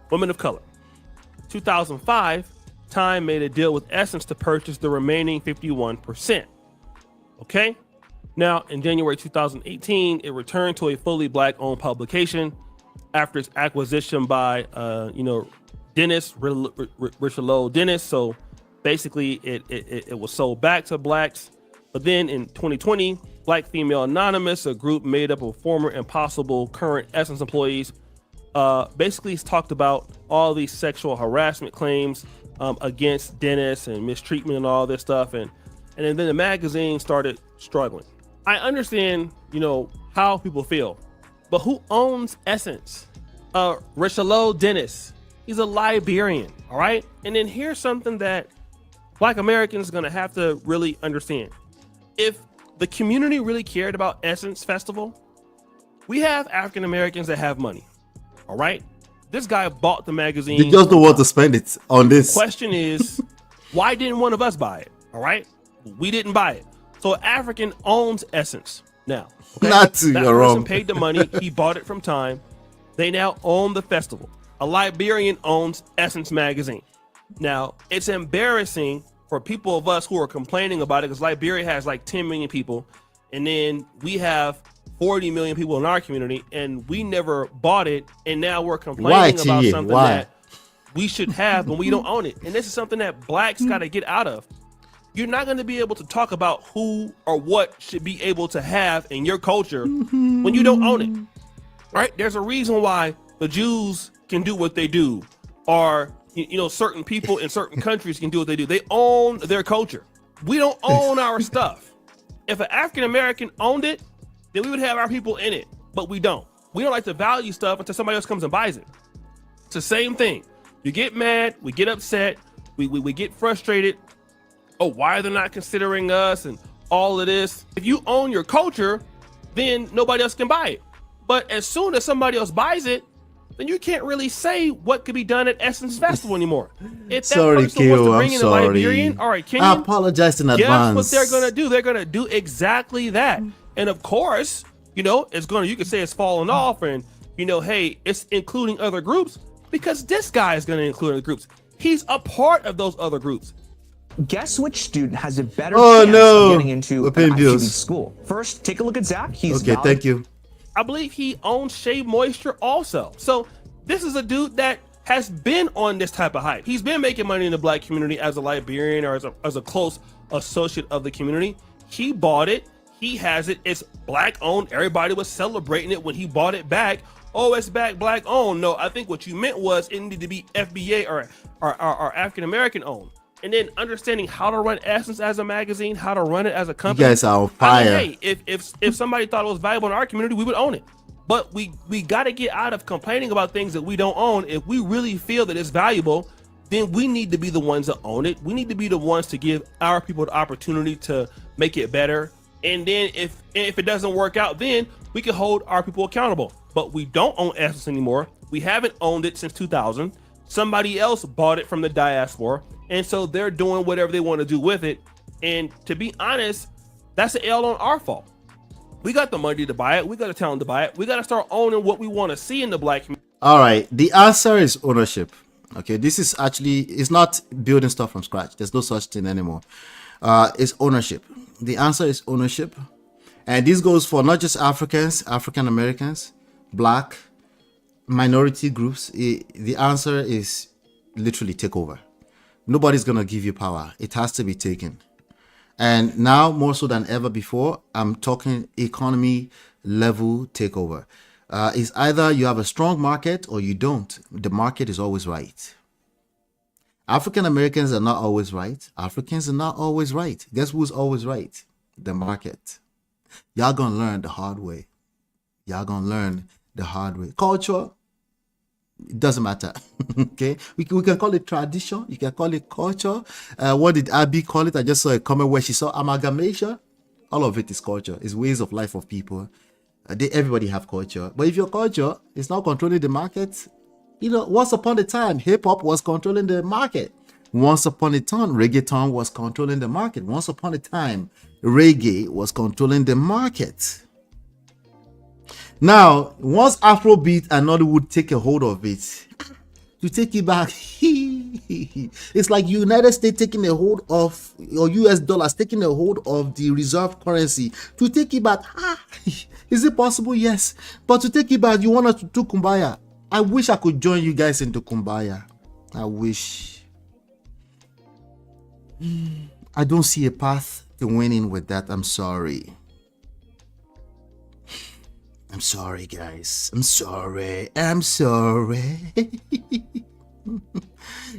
women of color. 2005, Time made a deal with Essence to purchase the remaining 51%. Okay? Now, in January 2018, it returned to a fully black-owned publication after its acquisition by, Dennis, Richelieu Dennis. So basically, it was sold back to blacks. But then in 2020, Black Female Anonymous, a group made up of former and possible current Essence employees, basically talked about all these sexual harassment claims against Dennis and mistreatment and all this stuff. And then the magazine started struggling. I understand, how people feel, but who owns Essence? Richelieu Dennis. He's a Liberian, all right? And then here's something that Black Americans are gonna have to really understand. If the community really cared about Essence Festival, we have African Americans that have money, all right? This guy bought the magazine. They just don't want to spend it on this. Question is, why didn't one of us buy it, all right? We didn't buy it. So African owns Essence now. Okay? Not to, that you're person wrong. paid the money. He bought it from Time. They now own the festival. A Liberian owns Essence magazine. Now, it's embarrassing for people of us who are complaining about it because Liberia has like 10 million people, and then we have 40 million people in our community, and we never bought it, and now we're complaining about something that we should have when we don't own it. And this is something that blacks got to get out of. You're not going to be able to talk about who or what should be able to have in your culture when you don't own it. Right? There's a reason why the Jews can do what they do, or certain people in certain countries can do what they do. They own their culture. We don't own our stuff. If an African American owned it, then we would have our people in it, but we don't. We don't like to value stuff until somebody else comes and buys it. It's the same thing. You get mad, we get upset, we get frustrated. Oh, why are they not considering us and all of this? If you own your culture, then nobody else can buy it. But as soon as somebody else buys it, then you can't really say what could be done at Essence Festival anymore. If that person wants to bring in a Liberian or a Kenyan, I apologize in advance. guess what they're gonna do? They're gonna do exactly that. And of course, it's gonna, you could say it's falling off, and hey, it's including other groups because this guy is gonna include other groups. He's a part of those other groups. Guess which student has a better chance of getting into an Ivy League school? First, take a look at Zach. He's okay. Thank you. I believe he owns Shea Moisture also. So this is a dude that has been on this type of hype. He's been making money in the black community as a Liberian or as a close associate of the community. He bought it. He has it. It's black owned. Everybody was celebrating it when he bought it back. Oh, it's back black owned. No, I think what you meant was it needed to be FBA or African American owned. And then understanding how to run Essence as a magazine, how to run it as a company. You guys are on fire. I mean, hey, if somebody thought it was valuable in our community, we would own it. But we got to get out of complaining about things that we don't own. If we really feel that it's valuable, then we need to be the ones that own it. We need to be the ones to give our people the opportunity to make it better. And then if it doesn't work out, then we can hold our people accountable. But we don't own Essence anymore. We haven't owned it since 2000. Somebody else bought it from the diaspora. And so they're doing whatever they want to do with it. And to be honest, that's an L on our fault. We got the money to buy it. We got the talent to buy it. We got to start owning what we want to see in the black community. All right. The answer is ownership. Okay. This is actually, it's not building stuff from scratch. There's no such thing anymore. It's ownership. The answer is ownership. And this goes for not just Africans, African Americans, black, minority groups. The answer is literally take over. Nobody's going to give you power. It has to be taken. And now more so than ever before, I'm talking economy level takeover. It's either you have a strong market or you don't. The market is always right. African Americans are not always right. Africans are not always right. Guess who's always right? The market. Y'all gonna learn the hard way. Y'all gonna learn the hard way. Culture, it doesn't matter. Okay, we can call it tradition. You can call it culture. What did Abby call it? I just saw a comment where she saw amalgamation. All of it is culture. It's ways of life of people. Everybody have culture, but if your culture is not controlling the market, once upon a time, hip hop was controlling the market. Once upon a time, reggaeton was controlling the market. Once upon a time, reggae was controlling the market. Now, once Afrobeat and Nollywood take a hold of it, to take it back, it's like United States taking a hold of, or US dollars taking a hold of the reserve currency. To take it back, is it possible? Yes. But to take it back, you want us to do Kumbaya. I wish I could join you guys into Kumbaya. I wish. I don't see a path to winning with that. I'm sorry. I'm sorry, guys. I'm sorry.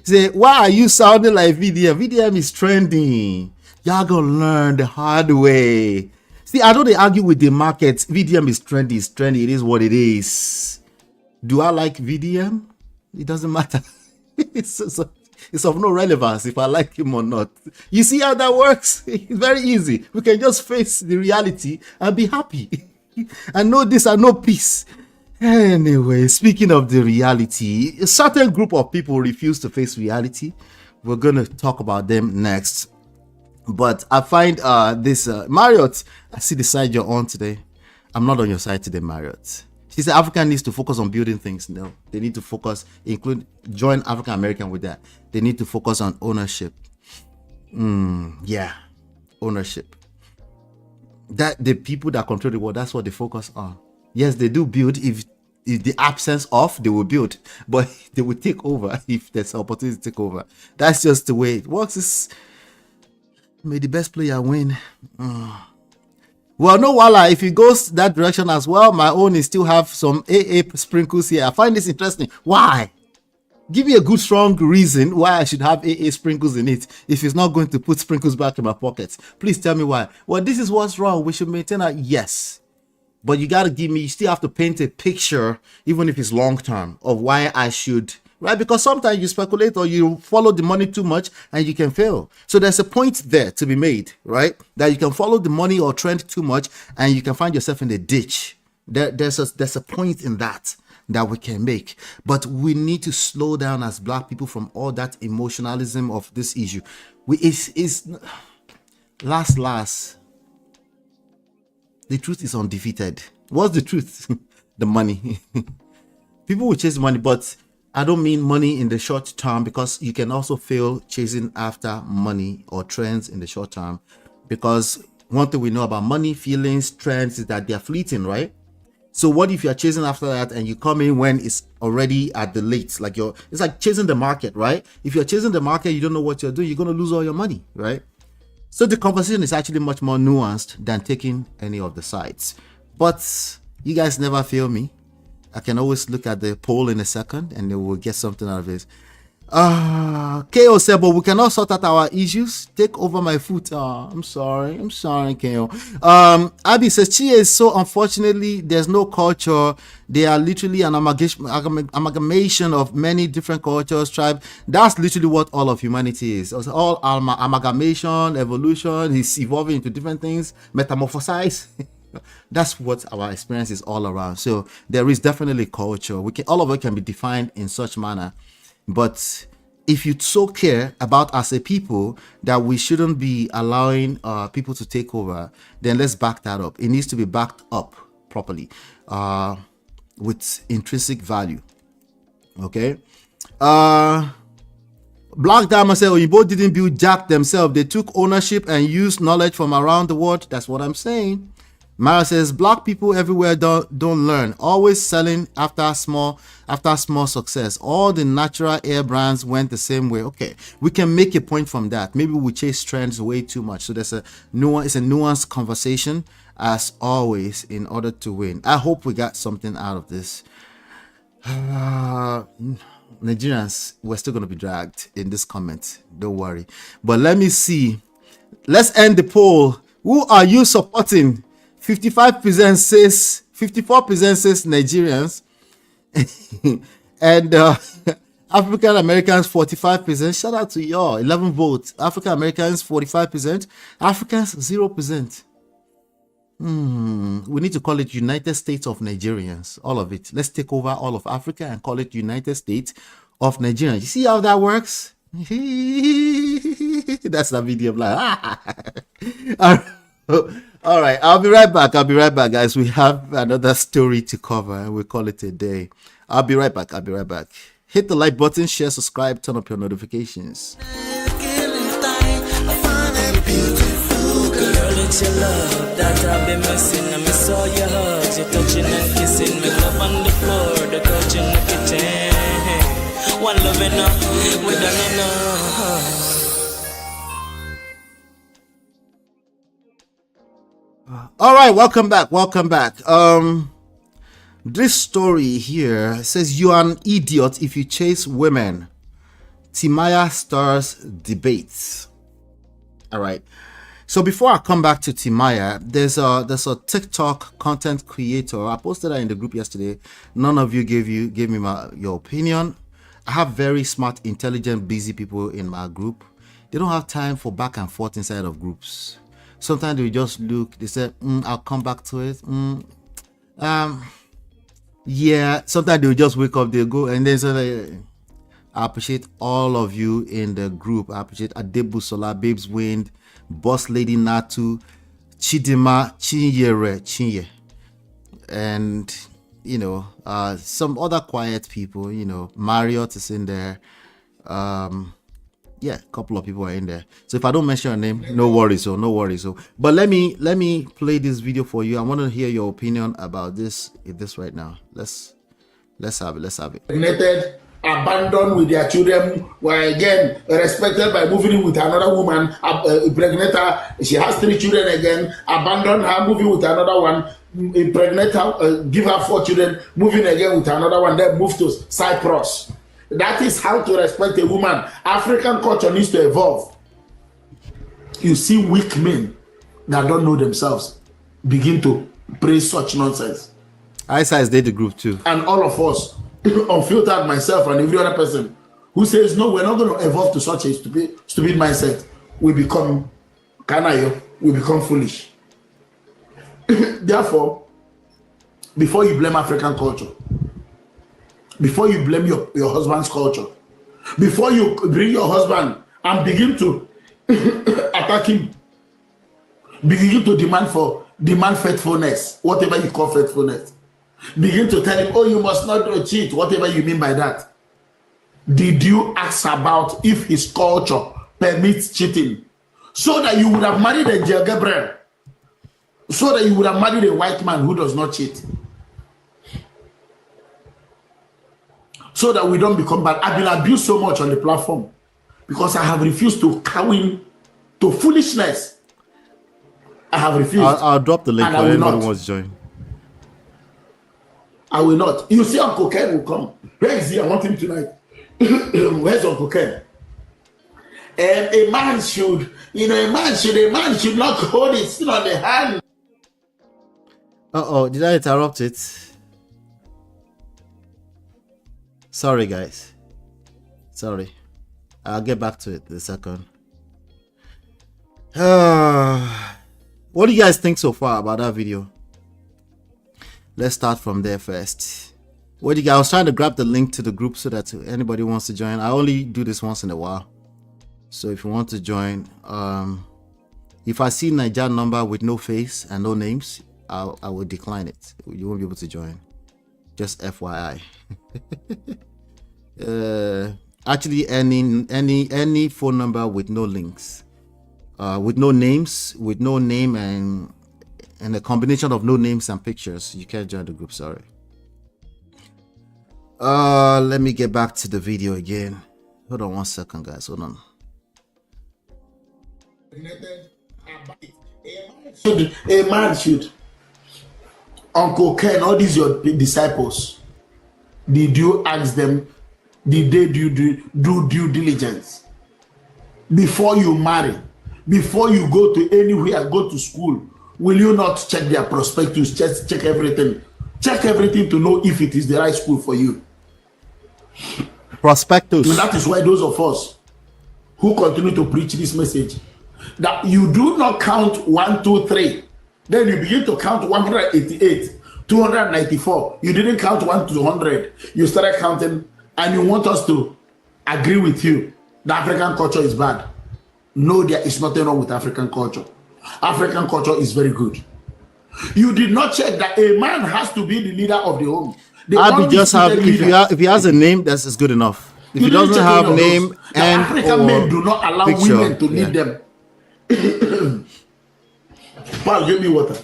Say, why are you sounding like VDM? VDM is trending. Y'all gonna learn the hard way. See, I don't argue with the market. VDM is trendy. It's trendy. It is what it is. Do I like VDM? It doesn't matter. It's of no relevance if I like him or not. You see how that works? It's very easy. We can just face the reality and be happy. I know this, I know peace. Anyway, speaking of the reality, a certain group of people refuse to face reality. We're going to talk about them next. But I find this Marriott, I see the side you're on today. I'm not on your side today, Marriott. She said Africa needs to focus on building things. No, they need to focus, join African American with that. They need to focus on ownership. Yeah, ownership. That the people that control the world, that's what they focus on. Yes, they do build. If the absence of, they will build, but they will take over if there's an opportunity to take over. That's just the way it works. May the best player win. Well, no, voila. If it goes that direction as well, my own is still have some AA sprinkles here. I find this interesting. Why? Give me a good, strong reason why I should have AA sprinkles in it if it's not going to put sprinkles back in my pockets. Please tell me why. Well, this is what's wrong. We should maintain that. Yes. But you got to give me, you still have to paint a picture, even if it's long term, of why I should, right? Because sometimes you speculate or you follow the money too much and you can fail. So there's a point there to be made, right? That you can follow the money or trend too much and you can find yourself in the ditch. There's a point in that we can make. But we need to slow down as Black people from all that emotionalism of this issue. Last. The truth is undefeated. What's the truth? The money. People will chase money, but I don't mean money in the short term, because you can also fail chasing after money or trends in the short term. Because one thing we know about money, feelings, trends is that they're fleeting, right? So what if you're chasing after that and you come in when it's already at the late? It's like chasing the market, right? If you're chasing the market, you don't know what you're doing, you're going to lose all your money, right? So the conversation is actually much more nuanced than taking any of the sides. But you guys never fail me. I can always look at the poll in a second and then we'll get something out of it. KO said, but we cannot sort out our issues. Take over my foot. I'm sorry, KO. Abby says, Chia is so unfortunately, there's no culture. They are literally an amalgamation of many different cultures, tribes. That's literally what all of humanity is. It's all amalgamation, evolution, is evolving into different things, metamorphosize. That's what our experience is all around. So there is definitely culture. All of it can be defined in such manner. But if you so care about as a people that we shouldn't be allowing people to take over, then let's back that up. It needs to be backed up properly with intrinsic value. Okay. Black Diamond said, Oyibo didn't build Jack themselves. They took ownership and used knowledge from around the world. That's what I'm saying. Mara says, Black people everywhere don't learn, always selling after small success. All the natural air brands went the same way. Okay, we can make a point from that. Maybe we chase trends way too much. So it's a nuanced conversation as always in order to win. I hope we got something out of this. Nigerians, we're still going to be dragged in this comment. Don't worry. But let me see. Let's end the poll. Who are you supporting? 55% says, 54% says Nigerians. And African Americans, 45%. Shout out to y'all. 11 votes. African Americans, 45%. Africans, 0%. We need to call it United States of Nigerians. All of it. Let's take over all of Africa and call it United States of Nigerians. You see how that works? That's the video. All right. I'll be right back. Guys. We have another story to cover and we'll call it a day. I'll be right back. Hit the like button, share, subscribe, turn up your notifications. It's your love that I've been missing. I miss all your hugs, your touching and kissing. Me love on the floor, the couch in the kitchen. One love enough, we done enough. All right, welcome back. This story here says you are an idiot if you chase women. Timaya stars debates. All right. So before I come back to Timaya, there's a TikTok content creator. I posted that in the group yesterday. None of you gave me your opinion. I have very smart, intelligent, busy people in my group. They don't have time for back and forth inside of groups. Sometimes they just look. They say, "I'll come back to it." Yeah. Sometimes they'll just wake up. They'll go and then say, I appreciate all of you in the group. I appreciate Adebu Sola, Babes Wind, Boss Lady Natu, Chidima, Chinye, and some other quiet people. Marriott is in there. Yeah, a couple of people are in there. So if I don't mention your name, no worries. But let me play this video for you. I want to hear your opinion about this right now. Let's have it. Impregnated, abandoned with their children, were again respected by moving in with another woman, impregnate her. She has 3 children again, abandon her, moving with another one, impregnate her, give her 4 children, moving again with another one, then move to Cyprus. That is how to respect a woman. African culture needs to evolve. You see weak men that don't know themselves begin to praise such nonsense. Isa did the group too. And all of us, unfiltered, myself and every other person who says, no, we're not going to evolve to such a stupid mindset, we become canaille, we become foolish. Therefore, before you blame African culture, before you blame your husband's culture, before you bring your husband and begin to attack him, begin to demand faithfulness, whatever you call faithfulness, begin to tell him, oh, you must not cheat, whatever you mean by that. Did you ask about if his culture permits cheating? So that you would have married a Jill Gabriel, so that you would have married a white man who does not cheat. So that we don't become bad. I've been abused so much on the platform because I have refused to cow in to foolishness. I have refused. I'll drop the link for anyone who wants to join. I will not. You see, Uncle Ken will come. Where is he? I want him tonight. Where's Uncle Ken? And a man should not hold it still on the hand. Did I interrupt it? Sorry, guys. Sorry. I'll get back to it in a second. What do you guys think so far about that video? Let's start from there first. What do you guys? I was trying to grab the link to the group so that anybody wants to join. I only do this once in a while. So if you want to join, if I see Niger number with no face and no names, I will decline it. You won't be able to join. Just FYI. Actually, any phone number with no links, with no names, with no name and a combination of no names and pictures, you can't join the group. Sorry. Let me get back to the video again. Hold on 1 second, guys. Hold on. A man should. Uncle Ken, all these your disciples, did you ask them Did they do due diligence? Before you marry, before you go to anywhere, go to school, will you not check their prospectus, check everything? Check everything to know if it is the right school for you. Prospectus. And that is why those of us who continue to preach this message, that you do not count 1, 2, 3. Then you begin to count 188, 294. You didn't count 1 to 100. You started counting, and you want us to agree with you that African culture is bad. No, there is nothing wrong with African culture. African culture is very good. You did not check that a man has to be the leader of the home. If he has a name, that's good enough. If he doesn't have a name and African men do not allow women to lead them. Paul, give me water.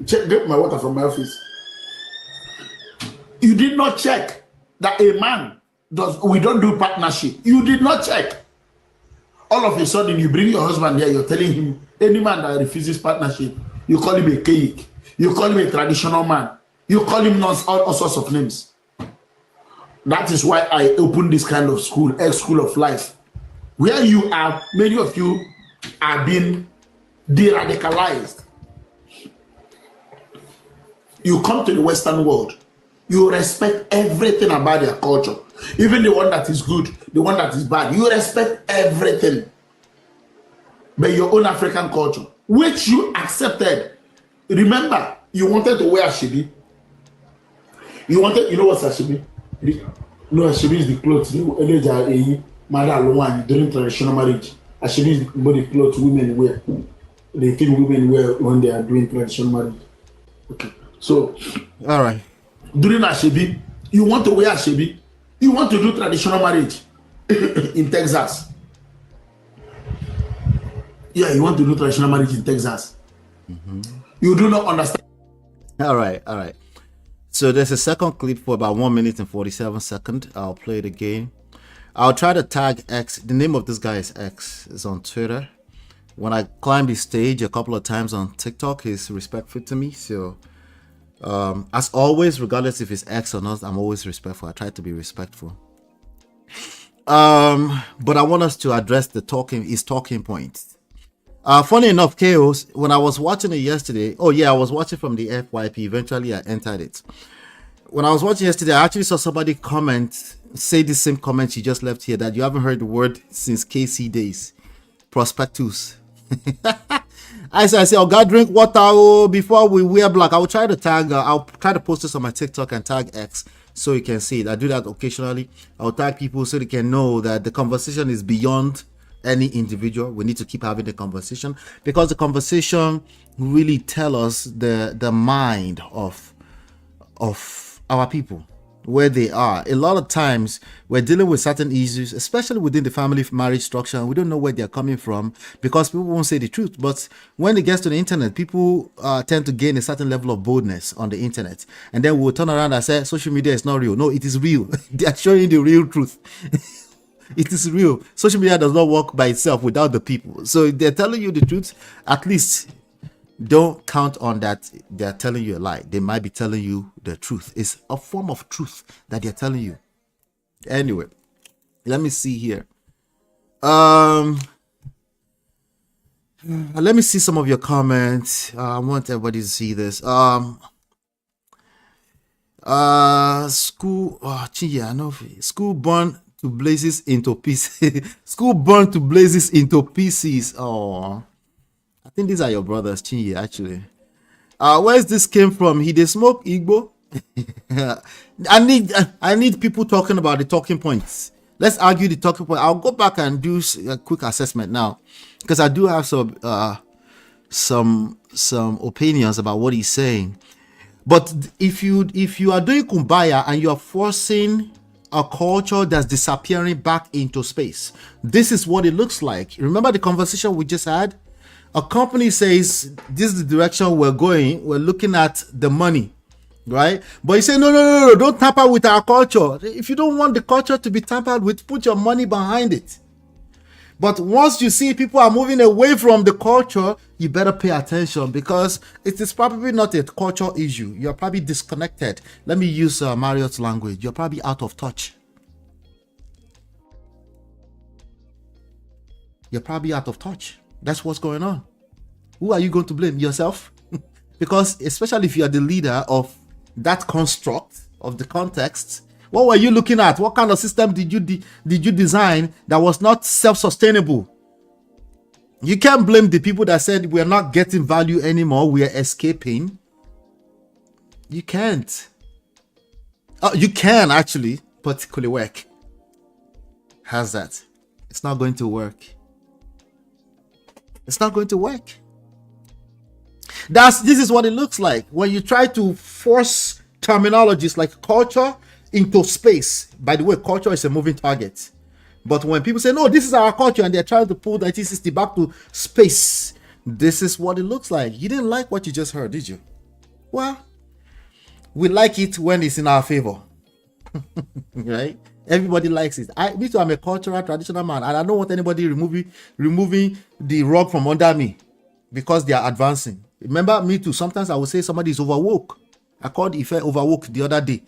Get my water from my office. You did not check that a man we don't do partnership. You did not check. All of a sudden, you bring your husband here, you're telling him, any man that refuses partnership, you call him a cake, you call him a traditional man, you call him all sorts of names. That is why I opened this kind of school, school of life, where you are, many of you are being de-radicalized. You come to the Western world, you respect everything about their culture, even the one that is good, the one that is bad. You respect everything. But your own African culture, which you accepted. Remember, you wanted to wear ashebi. You know what's ashebi? No, ashebi is the clothes during traditional marriage. Ashebi is the clothes women wear. They think women wear when they are doing traditional marriage. Okay. So, all right. During ashebi, you want to wear ashebi. You want to do traditional marriage in Texas. Yeah, you want to do traditional marriage in Texas. You do not understand. All right. So there's a second clip for about 1 minute and 47 seconds. I'll play it again. I'll try to tag X. The name of this guy is X. It's on Twitter. When I climbed his stage a couple of times on TikTok, he's respectful to me. So as always, regardless if it's X or not, I'm always respectful. I try to be respectful. But I want us to address his talking points. Funny enough, Chaos, when I was watching it yesterday, I was watching from the FYP. Eventually, I entered it. When I was watching yesterday, I actually saw somebody say the same comment you just left here, that you haven't heard the word since KC days. Prospectus. I say, oh, God, drink water before we wear black. I'll try to post this on my TikTok and tag X so you can see it. I do that occasionally. I'll tag people so they can know that the conversation is beyond any individual. We need to keep having the conversation, because the conversation really tell us the mind of our people, where they are. A lot of times we're dealing with certain issues, especially within the family marriage structure, and we don't know where they're coming from because people won't say the truth. But when it gets to the internet, people tend to gain a certain level of boldness on the internet, and then we'll turn around and say social media is not real. No, it is real. They are showing the real truth. It is real. Social media does not work by itself without the people. So if they're telling you the truth, at least don't count on that they're telling you a lie. They might be telling you the truth. It's a form of truth that they're telling you. Anyway, let me see here. Let me see some of your comments. I want everybody to see this. School born to blazes into pieces. School born to blazes into pieces. Oh, I think these are your brothers, Chinye, actually. Where's this came from? He did smoke Igbo. I need people talking about the talking points. Let's argue the talking point. I'll go back and do a quick assessment now, because I do have some opinions about what he's saying. But if you are doing kumbaya and you are forcing a culture that's disappearing back into space, this is what it looks like. Remember the conversation we just had? A company says this is the direction we're going. We're looking at the money, right? But you say no, don't tamper with our culture. If you don't want the culture to be tampered with, put your money behind it. But once you see people are moving away from the culture, you better pay attention, because it is probably not a culture issue. You're probably disconnected. Let me use Marriott's language. You're probably out of touch. you're probably out of touch. That's what's going on. Who are you going to blame? Yourself? Because especially if you are the leader of that construct, of the context, what were you looking at? What kind of system did you design that was not self-sustainable? You can't blame the people that said we're not getting value anymore, we are escaping. You can't. You can actually, particularly work. How's that? It's not going to work. It's not going to work. This is what it looks like when you try to force terminologies like culture into space. By the way, culture is a moving target. But when people say, no, this is our culture, and they're trying to pull 1960 back to space, this is what it looks like. You didn't like what you just heard, did you? Well, we like it when it's in our favor. Right? Everybody likes it. Me too, I'm a cultural, traditional man, and I don't want anybody removing the rug from under me because they are advancing. Remember, me too, sometimes I would say somebody is overwoke. I called Ife overwoke the other day.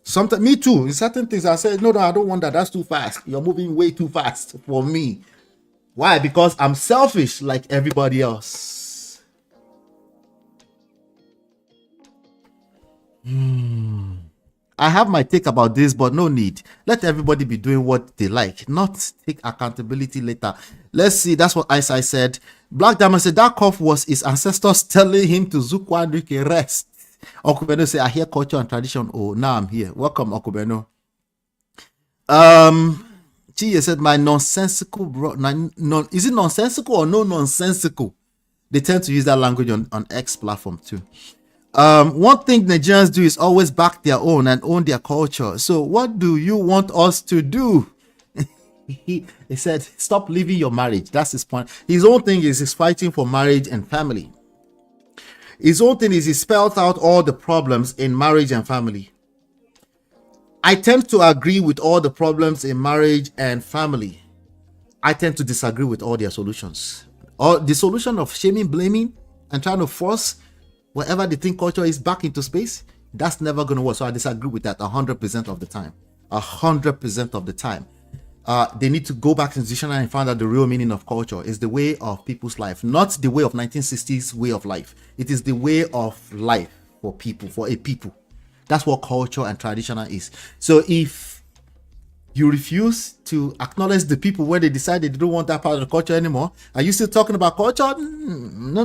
Sometimes, me too, in certain things I said, no, I don't want that. That's too fast. You're moving way too fast for me. Why? Because I'm selfish like everybody else. I have my take about this, but no need. Let everybody be doing what they like, not take accountability later. Let's see. That's what I said. Black Diamond said that cough was his ancestors telling him to Zukwadrike rest. Okubeno say, I hear culture and tradition. Oh, now I'm here. Welcome, Okubeno. Chia said, my nonsensical bro. Is it nonsensical or no nonsensical? They tend to use that language on X platform too. One thing Nigerians do is always back their own and own their culture. So what do you want us to do? He said, stop leaving your marriage. That's his point. His own thing is he's fighting for marriage and family. His own thing is he spelled out all the problems in marriage and family. I tend to agree with all the problems in marriage and family. I tend to disagree with all their solutions. Or the solution of shaming, blaming, and trying to force whatever they think culture is back into space, that's never going to work. So I disagree with that 100% of the time. 100% of the time. They need to go back to the dictionary and find out the real meaning of culture is the way of people's life, not the way of 1960s way of life. It is the way of life for people, for a people. That's what culture and traditional is. So if you refuse to acknowledge the people when they decide they don't want that part of the culture anymore, are you still talking about culture? No.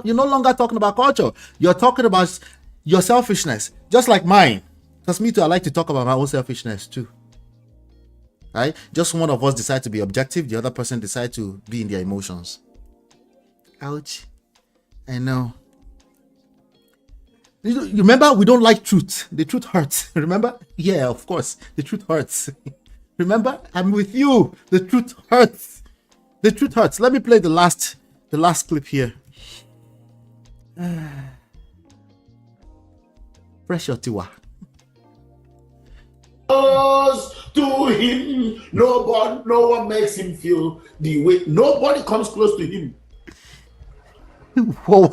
You're no longer talking about culture. You're talking about your selfishness, just like mine. Because me too, I like to talk about my own selfishness too. Right? Just one of us decide to be objective, the other person decide to be in their emotions. Ouch. I know. You remember, we don't like truth. The truth hurts. Remember? Yeah, of course. The truth hurts. Remember? I'm with you. The truth hurts. The truth hurts. Let me play the last clip here. Pressure Tiwa. To him, no one makes him feel the way. Nobody comes close to him.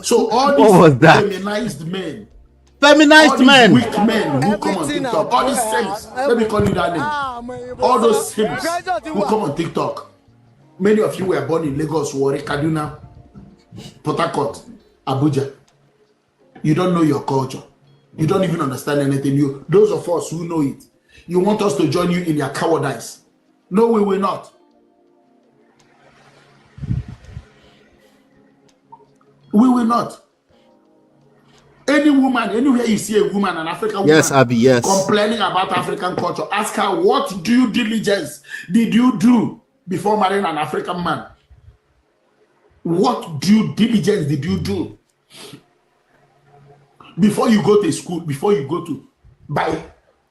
So all these feminized men, weak men who come on TikTok, all these sims, let me call you that name. All those sims who come on TikTok. Many of you were born in Lagos, Warri, Kaduna, Port Harcourt, Abuja. You don't know your culture. You don't even understand anything. Those of us who know it, you want us to join you in your cowardice. No, we will not. We will not. Any woman, anywhere you see a woman, an African woman, yes, Abby, yes, complaining about African culture, ask her, what due diligence did you do before marrying an African man? What due diligence did you do before you go to school, before you go to buy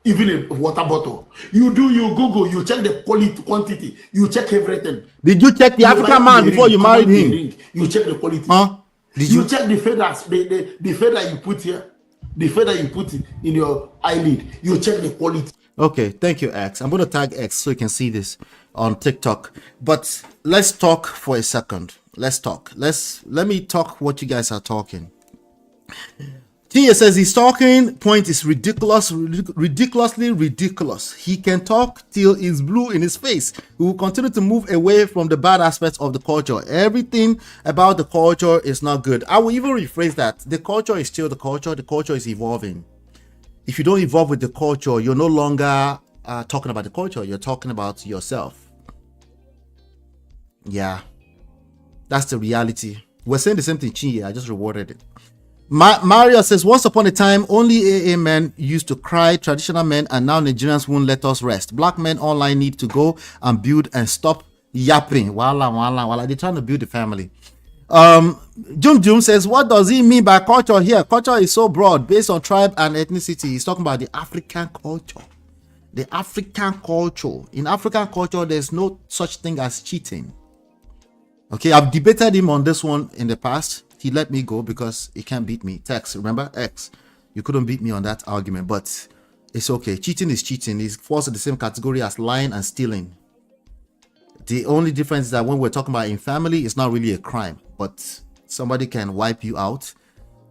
even a water bottle? You Google, you check the quantity, you check everything. Did you check the African man before you married him? You check the quality. Huh? Did you check the feathers, the feather you put here, the feather you put in your eyelid? You check the quality. Okay, thank you, X. I'm going to tag X so you can see this on TikTok. But let's talk for a second. Let's talk. Let me talk what you guys are talking. Tia says his talking point is ridiculously ridiculous. He can talk till he's blue in his face. We will continue to move away from the bad aspects of the culture. Everything about the culture is not good. I will even rephrase that. The culture is still the culture. The culture is evolving. If you don't evolve with the culture, you're no longer talking about the culture. You're talking about yourself. Yeah. That's the reality. We're saying the same thing, Chi. I just rewarded it. Mario says, once upon a time, only AA men used to cry, traditional men, and now Nigerians won't let us rest. Black men online need to go and build and stop yapping. Wala. They're trying to build a family. Jum says, what does he mean by culture here? Culture is so broad, based on tribe and ethnicity. He's talking about the African culture. The African culture. In African culture, there's no such thing as cheating. Okay, I've debated him on this one in the past. He let me go because he can't beat me. Tex, remember? X. You couldn't beat me on that argument, but it's okay. Cheating is cheating. It falls in the same category as lying and stealing. The only difference is that when we're talking about in family, it's not really a crime, but somebody can wipe you out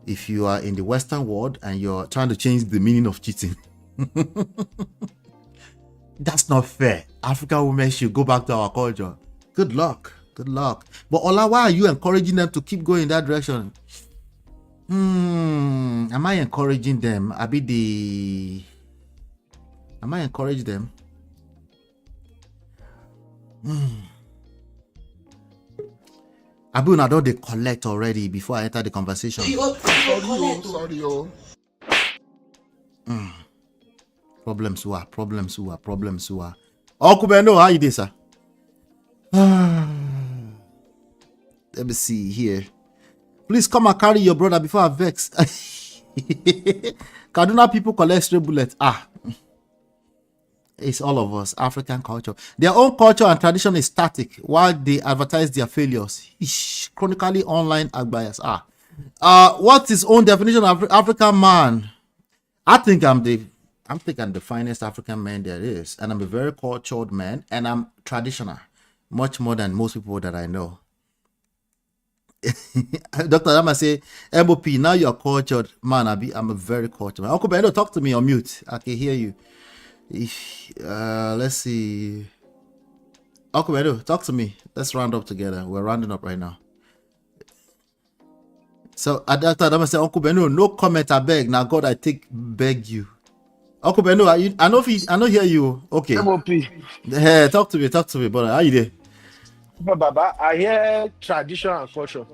if you are in the Western world and you're trying to change the meaning of cheating. That's not fair. African women should go back to our culture. Good luck. Good luck. But Ola, why are you encouraging them to keep going in that direction? Am I encouraging them? Am I encouraging them? Abu, I don't they collect already before I enter the conversation. Sorry. Problems who are. Oh, Kubendo, how you doing, sir? Let me see here. Please come and carry your brother before I vex. Kaduna people collect stray bullets. It's all of us. African culture. Their own culture and tradition is static while they advertise their failures. Chronically online bias. What's his own definition of African man? I think I'm the finest African man there is, and I'm a very cultured man, and I'm traditional, much more than most people that I know. Dr. Adama say, MOP, now you're cultured man. I'm a very cultured man. Uncle Bendo, talk to me on mute. I can hear you. Let's see. Uncle Bendo, talk to me. Let's round up together. We're rounding up right now. So Dr. Adama say, Uncle Bendo, no comment, I beg. Now God, I beg you. Uncle Bendo, I know hear you. Okay. MOP. Hey, talk to me, brother. How you there? Baba, I hear tradition and culture.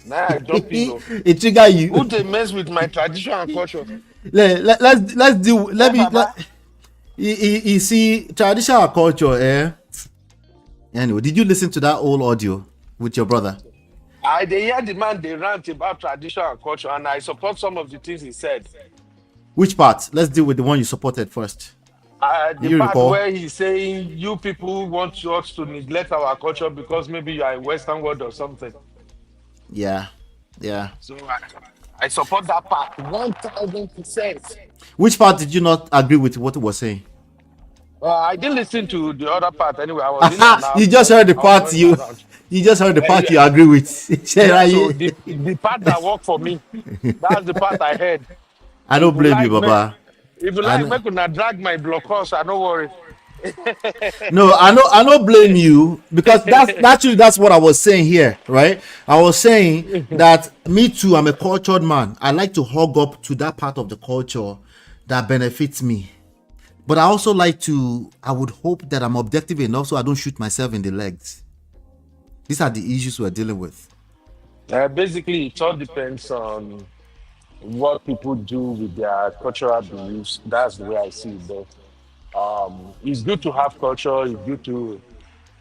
Now I jump in. It trigger you. Who they mess with my tradition and culture? Let's do. You see, traditional culture. Anyway, did you listen to that old audio with your brother? They hear the man they rant about tradition and culture, and I support some of the things he said. Which part? Let's deal with the one you supported first. The part where he's saying you people want us to neglect our culture because maybe you are in Western world or something. Yeah. So I support that part 1000%. Which part did you not agree with what he was saying? I didn't listen to the other part anyway. I was in and out. You just heard the part you just heard the part you agree with. Yeah, so the part that worked for me, that's the part I heard. I don't blame you, Baba. If you like, make una drag my block cross, I don't worry. No, I don't blame you because that's what I was saying here, right? I was saying that me too, I'm a cultured man. I like to hug up to that part of the culture that benefits me. But I also I would hope that I'm objective enough so I don't shoot myself in the legs. These are the issues we're dealing with. Basically, it all depends on what people do with their cultural beliefs. That's the way I see it. But it's good to have culture. It's good to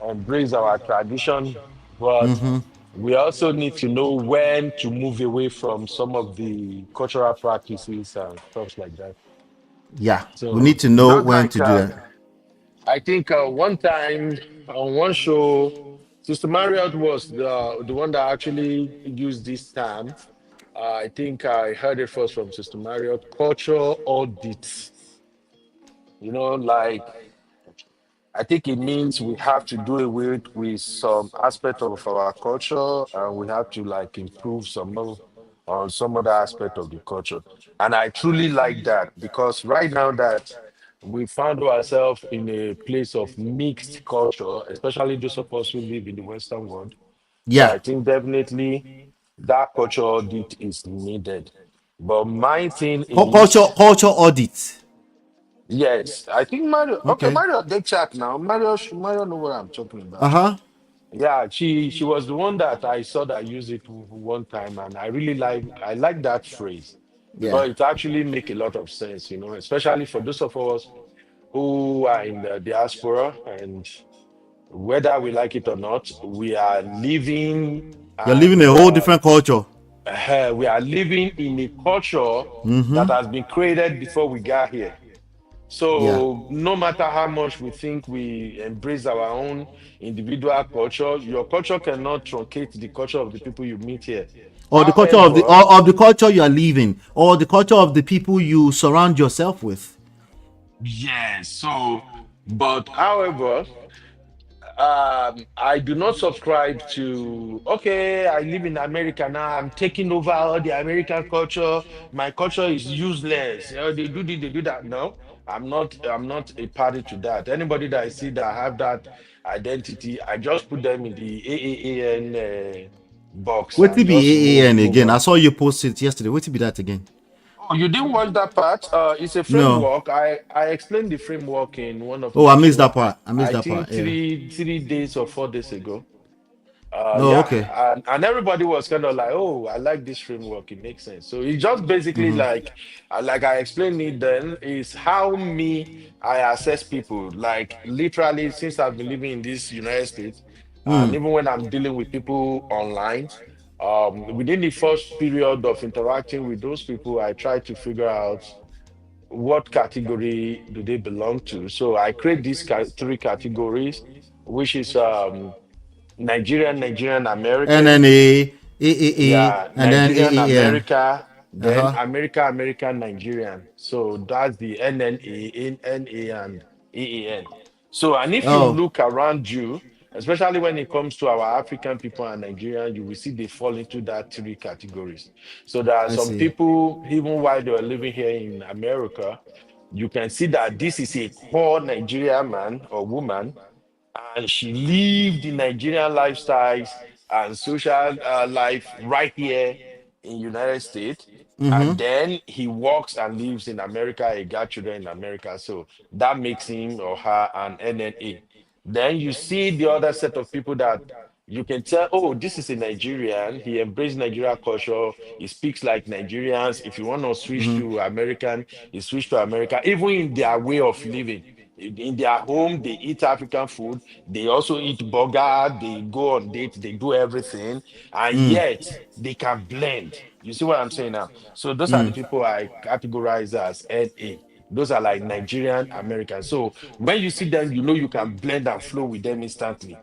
embrace our tradition, but we also need to know when to move away from some of the cultural practices and stuff like that. Yeah, So we need to know when to do that. I think one time on one show, Sister Marriott was the one that actually used this term. I think I heard it first from Sister Marriott. Cultural audits. Like I think it means we have to do away with some aspect of our culture, and we have to like improve some on some other aspect of the culture. And I truly like that because right now that we found ourselves in a place of mixed culture, especially those of us who live in the Western world. So Yeah. I think definitely that culture audit is needed. But my thing is, Culture audit. yes, I think Mario. Okay, Okay. Mario, they chat now. Mario know what I'm talking Uh about. huh. Yeah, she was the one that I saw that used it one time, and I really like that phrase Yeah. because it actually make a lot of sense, especially for those of us who are in the diaspora, and whether we like it or not, we are living You're living a and whole different culture. we are living in a culture that has been created before we got here. Yeah. So no matter how much we think we embrace our own individual culture, your culture cannot truncate the culture of the people you meet here. Or the culture of the However, or of the culture you are living, or the culture of the people you surround yourself with. yes, so but however, I do not subscribe to, okay, I live in America now, I'm taking over all the American culture. My culture is useless. They do this, they do that. No, I'm not a party to that. Anybody that I see that have that identity, I just put them in the AAAN box What and it just be move AAN move again? I on. saw you post it yesterday. What it be that again? Oh, you didn't watch that part? It's a No. framework. I explained the framework in one of Oh, my I missed that show. part. I missed I that part. think Yeah. 3 days or 4 days ago. Oh, okay. Yeah, and everybody was kind of like, "Oh, I like this framework. It makes sense." So it's just basically like I explained it then, is how me I assess people. Like literally, since I've been living in this United States, and even when I'm dealing with people online, within the first period of interacting with those people, I try to figure out what category do they belong to. So I create these three categories, which is Nigerian American, NNA, AAA, yeah, and then Nigerian AAN. America, Uh then huh. American Nigerian. So that's the NNA, NA, and EAN. So, and if you Oh, look around you, especially when it comes to our African people and Nigerian, you will see they fall into that three categories. So there are I some see. people, even while they were living here in America, you can see that this is a core Nigerian man or woman, and she lived the Nigerian lifestyles and social life right here in United States. And then he works and lives in America. He got children in America, so that makes him or her an NNA. Then you see the other set of people that you can tell, oh, this is a Nigerian. He embraced Nigeria culture. He speaks like Nigerians. If you want to switch to American, he switch to America. Even in their way of living, in their home, they eat African food. They also eat burger. They go on dates. They do everything, and yet they can blend. You see what I'm saying now? So those are the people I categorize as NA. Those are like Nigerian Americans. So when you see them, you know you can blend and flow with them instantly.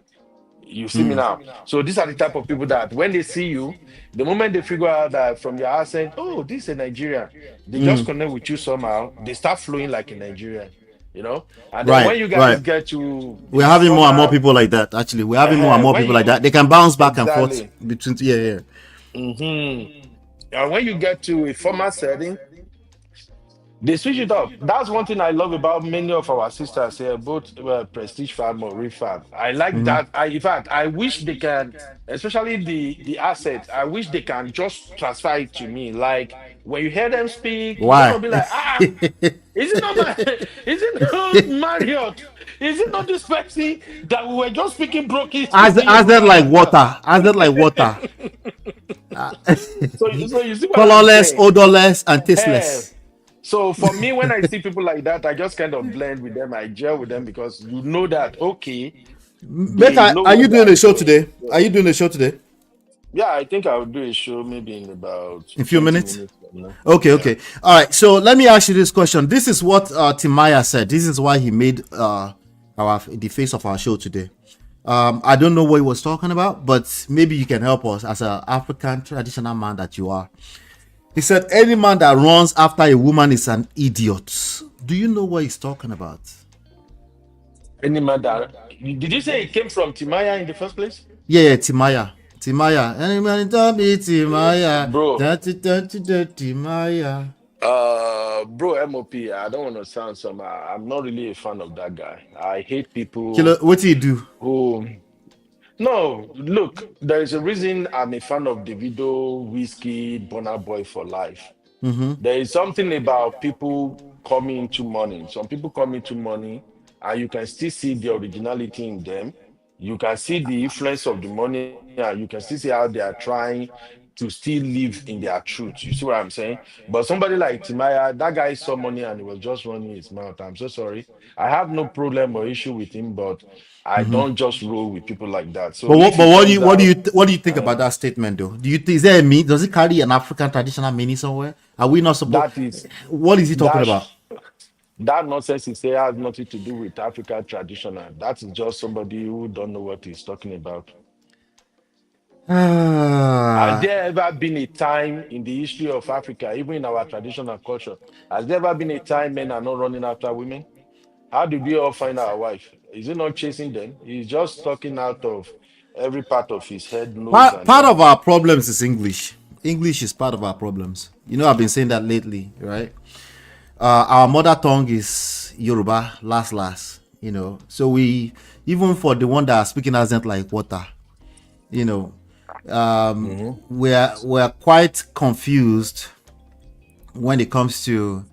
You see me now. So these are the type of people that when they see you, the moment they figure out that from your accent, oh, this is a Nigerian, they just connect with you somehow. They start flowing like a Nigerian, you know. And then Right, when you guys right. get to We're the having more and more former, people like that. Actually, we're having more and more when people like you that. They can bounce back and forth exactly, between. Yeah, yeah. hmm and when you get to a former setting, they switch it up. That's one thing I love about many of our sisters here, both Prestige Farm or Refab. I like that. In fact, I wish they can, especially the assets. I wish they can just transfer it to me. Like when you hear them speak, you're gonna Why? be like, is it not my, is it not Marriott? Is it not this Pepsi that we were just speaking broken speaking As that Yoruba like right now? water. As that like water. So you see what I'm Colorless, saying? odorless, and Eh, tasteless. So for me, when I see people like that, I just kind of blend with them. I gel with them because you know that okay, they Becca, know are you what they doing are a show doing. today? Are So you doing a show today? yeah, I think I'll do a show maybe in about In a few 20 minutes? minutes from now. Okay, Yeah. okay. All right. So let me ask you this question. This is what Timaya said. This is why he made the face of our show today. I don't know what he was talking about, but maybe you can help us as an African traditional man that you are. He said, any man that runs after a woman is an idiot. Do you know what he's talking about? Any man that did you say it came from Timaya in the first place? Yeah, yeah, Timaya. Timaya. Anybody tell me Timaya? Bro, Timaya. bro, MOP, I don't want to sound some. I'm not really a fan of that guy. I hate Killer, people what do you do? who. No, look, there is a reason I'm a fan of Davido, Whiskey, Burna Boy for life. Mm-hmm. There is something about people coming into money. Some people come into money, and you can still see the originality in them. You can see the influence of the money, and you can still see how they are trying to still live in their truth. You see what I'm saying? But somebody like Timaya, that guy saw money and he was just running his mouth. I'm so sorry. I have no problem or issue with him, but I Mm-hmm. don't just roll with people like that. So But if he comes out, what do you think about and that statement though? Do you think is there a mean? Does it carry an African traditional meaning somewhere? Are we not supposed? that is What is he talking that about? that nonsense he say has nothing to do with African traditional. That is just somebody who don't know what he's talking about. Has Ah, there ever been a time in the history of Africa, even in our traditional culture, has there ever been a time men are not running after women? How did we all find our wife? Is he not chasing them? He's just talking out of every part of his head, nose, and part of everything. our problems is English. English is part of our problems. You know, I've been saying that lately, right? Our mother tongue is Yoruba, last. You know, so we even for the one that are speaking accent like water, you know, Mhm. we're quite confused when it comes to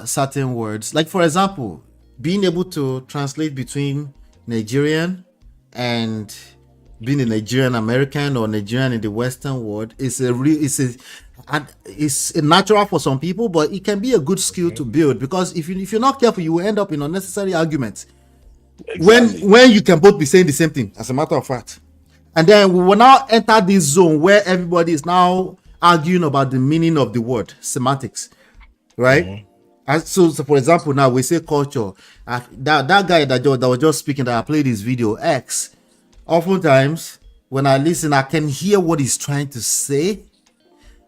certain words. Like for example, being able to translate between Nigerian and being a Nigerian American or Nigerian in the Western world is a real it's a natural for some people, but it can be a good skill to build because if you're not careful, you will end up in unnecessary arguments Exactly. when you can both be saying the same thing. As a matter of fact, and then we will now enter this zone where everybody is now arguing about the meaning of the word semantics, right? Mhm. So for example, now we say culture. That guy that was just speaking that I played his video X. Oftentimes, when I listen, I can hear what he's trying to say,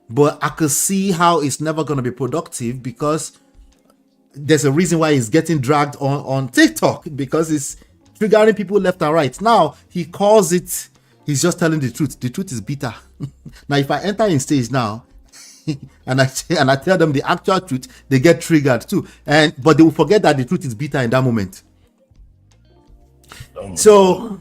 but I could see how it's never going to be productive because there's a reason why he's getting dragged on TikTok because it's triggering people left and right. Now he calls it. He's just telling the truth. The truth is bitter. Now, if I enter in stage now and I tell them the actual truth, they get triggered too. But they will forget that the truth is bitter in that moment. Oh my God. So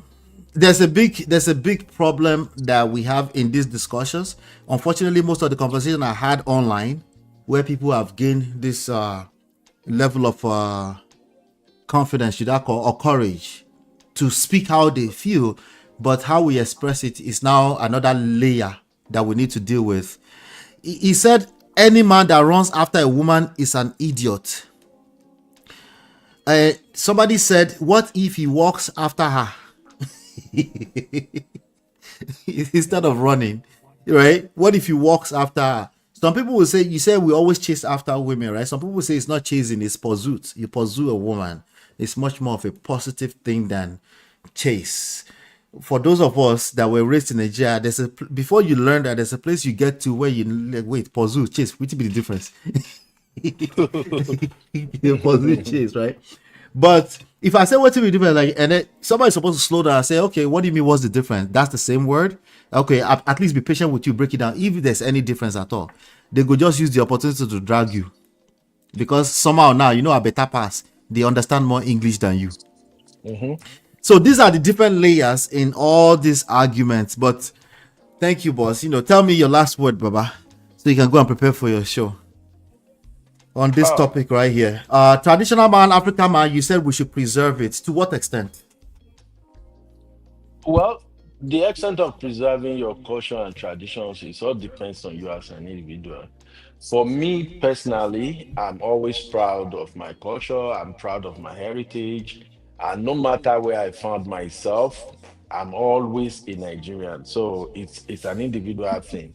there's a big problem that we have in these discussions. Unfortunately, most of the conversation I had online, where people have gained this level of confidence, should I call, or courage to speak how they feel, but how we express it is now another layer that we need to deal with. He said any man that runs after a woman is an idiot. Somebody said, what if he walks after her instead of running, right? What if he walks after her? Some people will say, you say we always chase after women, right? Some people will say it's not chasing, it's pursuit. You pursue a woman. It's much more of a positive thing than chase. For those of us that were raised in Nigeria, before you learn that there's a place you get to where you like, wait, pursue, chase, which be the difference? You pursue, chase, right? But if I say what's the difference, like, and then somebody's supposed to slow down and say, okay, what do you mean? What's the difference? That's the same word. Okay, at least be patient with you, break it down. If there's any difference at all, they could just use the opportunity to drag you because somehow now you know a better pass. They understand more English than you. Mhm. So these are the different layers in all these arguments. But thank you, boss. Tell me your last word, Baba, so you can go and prepare for your show on this Oh, topic right here. Traditional man, African man, you said we should preserve it. To what extent? well, the extent of preserving your culture and traditions, it all depends on you as an individual. For me personally, I'm always proud of my culture, I'm proud of my heritage, and no matter where I found myself, I'm always a Nigerian. So it's an individual thing.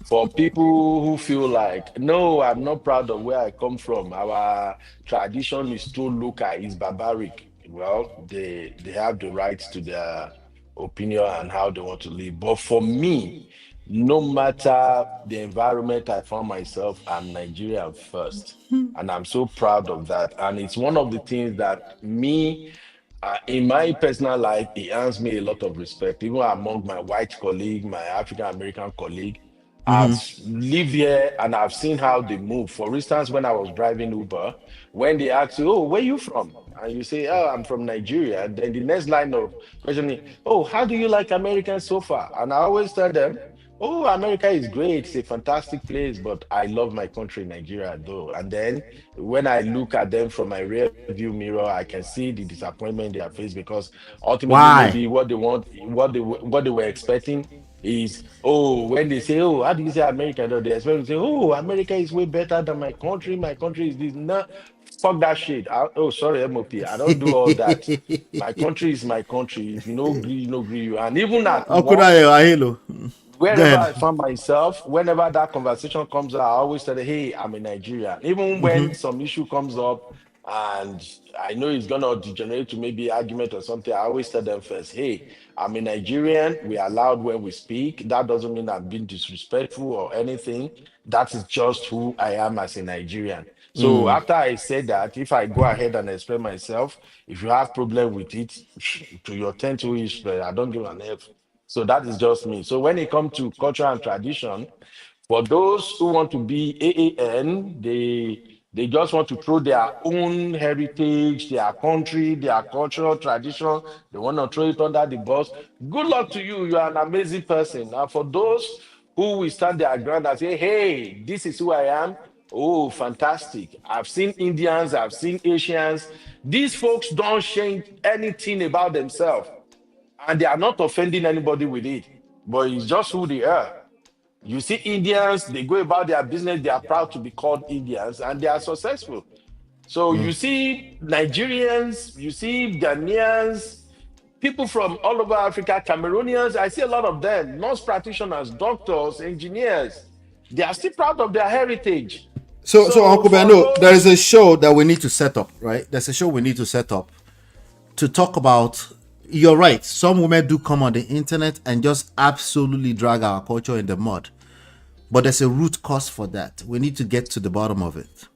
For people who feel like, no, I'm not proud of where I come from, our tradition is too local, it's barbaric. Well, they have the right to their opinion and how they want to live. But for me, no matter the environment I found myself, I'm Nigerian first. And I'm so proud of that. And it's one of the things that me In my personal life, he earns me a lot of respect, even among my white colleague, my African American colleague. I've lived here and I've seen how they move. For instance, when I was driving Uber, when they ask you, "Oh, where you from?" and you say, "Oh, I'm from Nigeria," and then the next line of questioning, "Oh, how do you like Americans so far?" And I always tell them, "Oh, America is great. It's a fantastic place, but I love my country, Nigeria, though." And then when I look at them from my rear view mirror, I can see the disappointment in their face because ultimately, Why? maybe what they were expecting is, oh, when they say, "Oh, how do you say America?" though, they expect to say, "Oh, America is way better than my country. My country is this." No, fuck that shit. Oh, sorry, MOP. I don't do all that. My country is my country. If you no agree, you no agree. You and even at work, Okunayo, Ahelo. Go wherever ahead. I find myself, whenever that conversation comes up, I always tell them, "Hey, I'm a Nigerian." Even when some issue comes up and I know it's gonna degenerate to maybe argument or something, I always tell them first, "Hey, I'm a Nigerian. We are loud when we speak. That doesn't mean I'm being disrespectful or anything. That is just who I am as a Nigerian." So after I say that, if I go ahead and explain myself, if you have problem with it, to your turn to each, I don't give an F. So that is just me. So when it comes to culture and tradition, for those who want to be AAN, they just want to throw their own heritage, their country, their cultural tradition. They want to throw it under the bus. Good luck to you. You are an amazing person. Now, for those who will stand their ground and say, "Hey, this is who I am." Oh, fantastic. I've seen Indians, I've seen Asians. These folks don't change anything about themselves and they are not offending anybody with it, but it's just who they are. You see, Indians, they go about their business, they are proud to be called Indians, and they are successful. So you see Nigerians, you see Ghanaians, people from all over Africa, Cameroonians, I see a lot of them, nurse practitioners, doctors, engineers. They are still proud of their heritage. So So Uncle for Beno, there is a those, show that we need to set up, right? There's a show we need to set up to talk about. You're right. Some women do come on the internet and just absolutely drag our culture in the mud. But there's a root cause for that. We need to get to the bottom of it.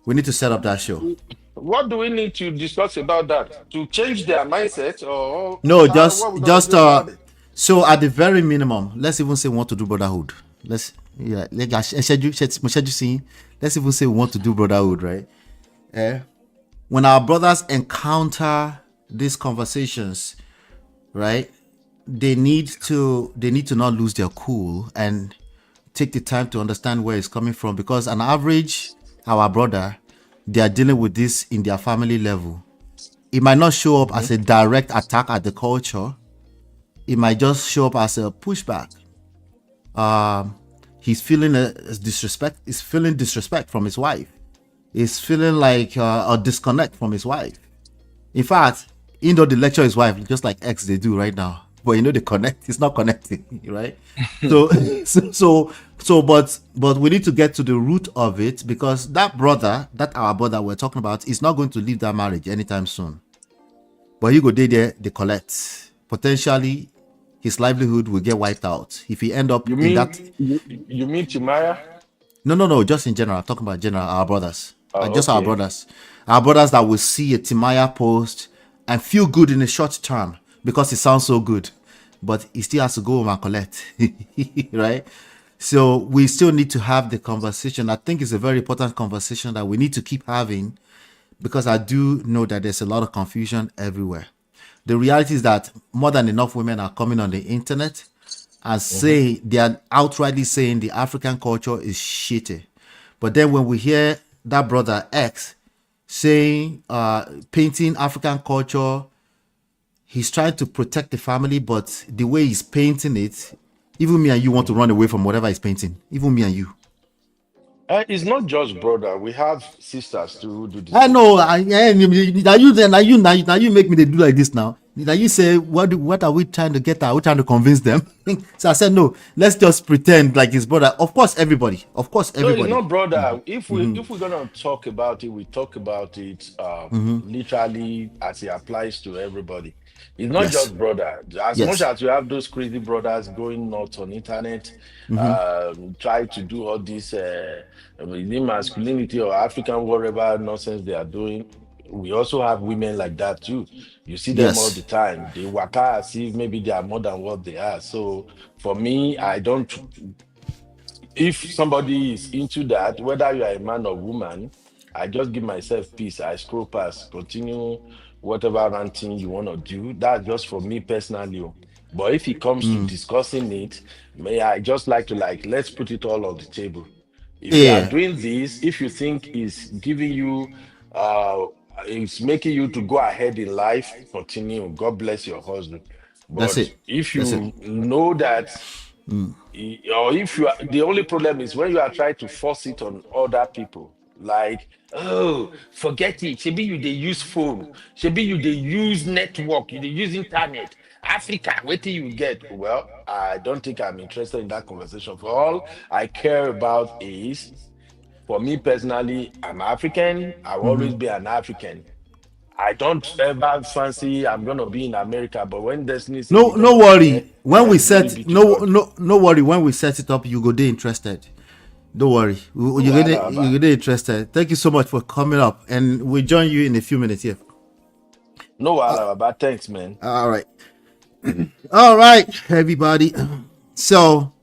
We need to set up that show. what do we need to discuss about that? To change their mindset, or No, how, what we're gonna just do about it? so at the very minimum, let's even say we want to do brotherhood. Let's yeah, let's even say we want to do brotherhood, right? Eh? When our brothers encounter these conversations, right? They need to not lose their cool and take the time to understand where it's coming from, because an average our brother, they are dealing with this in their family level. It might not show up as a direct attack at the culture. It might just show up as a pushback. He's feeling a disrespect. He's feeling disrespect from his wife. He's feeling like a disconnect from his wife. In fact, the lecture his wife just like X they do right now. But they connect. It's not connecting, right? So, but we need to get to the root of it, because that our brother we're talking about, is not going to leave that marriage anytime soon. But he go there, they collect. Potentially, his livelihood will get wiped out if he end up You in mean that. you mean Timaya? No. Just in general. I'm talking about general, our brothers. Oh, Just our okay. brothers. Our brothers that will see a Timaya post and feel good in the short term because it sounds so good. But he still has to go home and collect. Right? So we still need to have the conversation. I think it's a very important conversation that we need to keep having, because I do know that there's a lot of confusion everywhere. The reality is that more than enough women are coming on the internet and they are outrightly saying the African culture is shitty. But then when we hear that brother X saying, painting African culture, he's trying to protect the family, but the way he's painting it, even me and you want to run away from whatever he's painting. Even me and you. It's not just brother. We have sisters too who do the I same know. thing. Now you make me they do like this now. Now you say, what are we trying to get at? Are we trying to convince them? So I said, no, let's just pretend like his brother. Of course, everybody. No, it's not Mhm. brother. If we're gonna talk about it, we talk about it literally as it applies to everybody. It's not Yes. just brother. As much Yes. as you have those crazy brothers going nuts on internet, try to do all this masculinity or African whatever nonsense they are doing. we also have women like that too. You see them all the Yes. time. They waka as if maybe they are more than what they are. So for me, I don't. If somebody is into that, whether you are a man or woman, I just give myself peace. I scroll past, continue whatever ranting you want to do. That's just for me personally. Oh. But if it comes to discussing it, may I just like to like let's put it all on the table. If you are Yeah. doing this, if you think is giving you it's making you to go ahead in life, continue. God bless your husband. That's But it. if That's it. you know that or if you are the only problem is when you are trying to force it on other people, like, oh, forget it. Maybe you they use phone, maybe you they use network, you they use internet. Africa, wait till you get. Well, I don't think I'm interested in that conversation. For all I care about is for me personally, I'm African, I will always be an African. I don't ever fancy I'm gonna be in America, but when destiny say we're No gonna be there, worry. When we glory set be to God. no worry. When we set it up, you go there interested. Don't worry. No You're wahala, gonna interested. Thank you so much for coming up, and we'll join you in a few minutes here. no wahala, but thanks, man. All right. All right, everybody. So,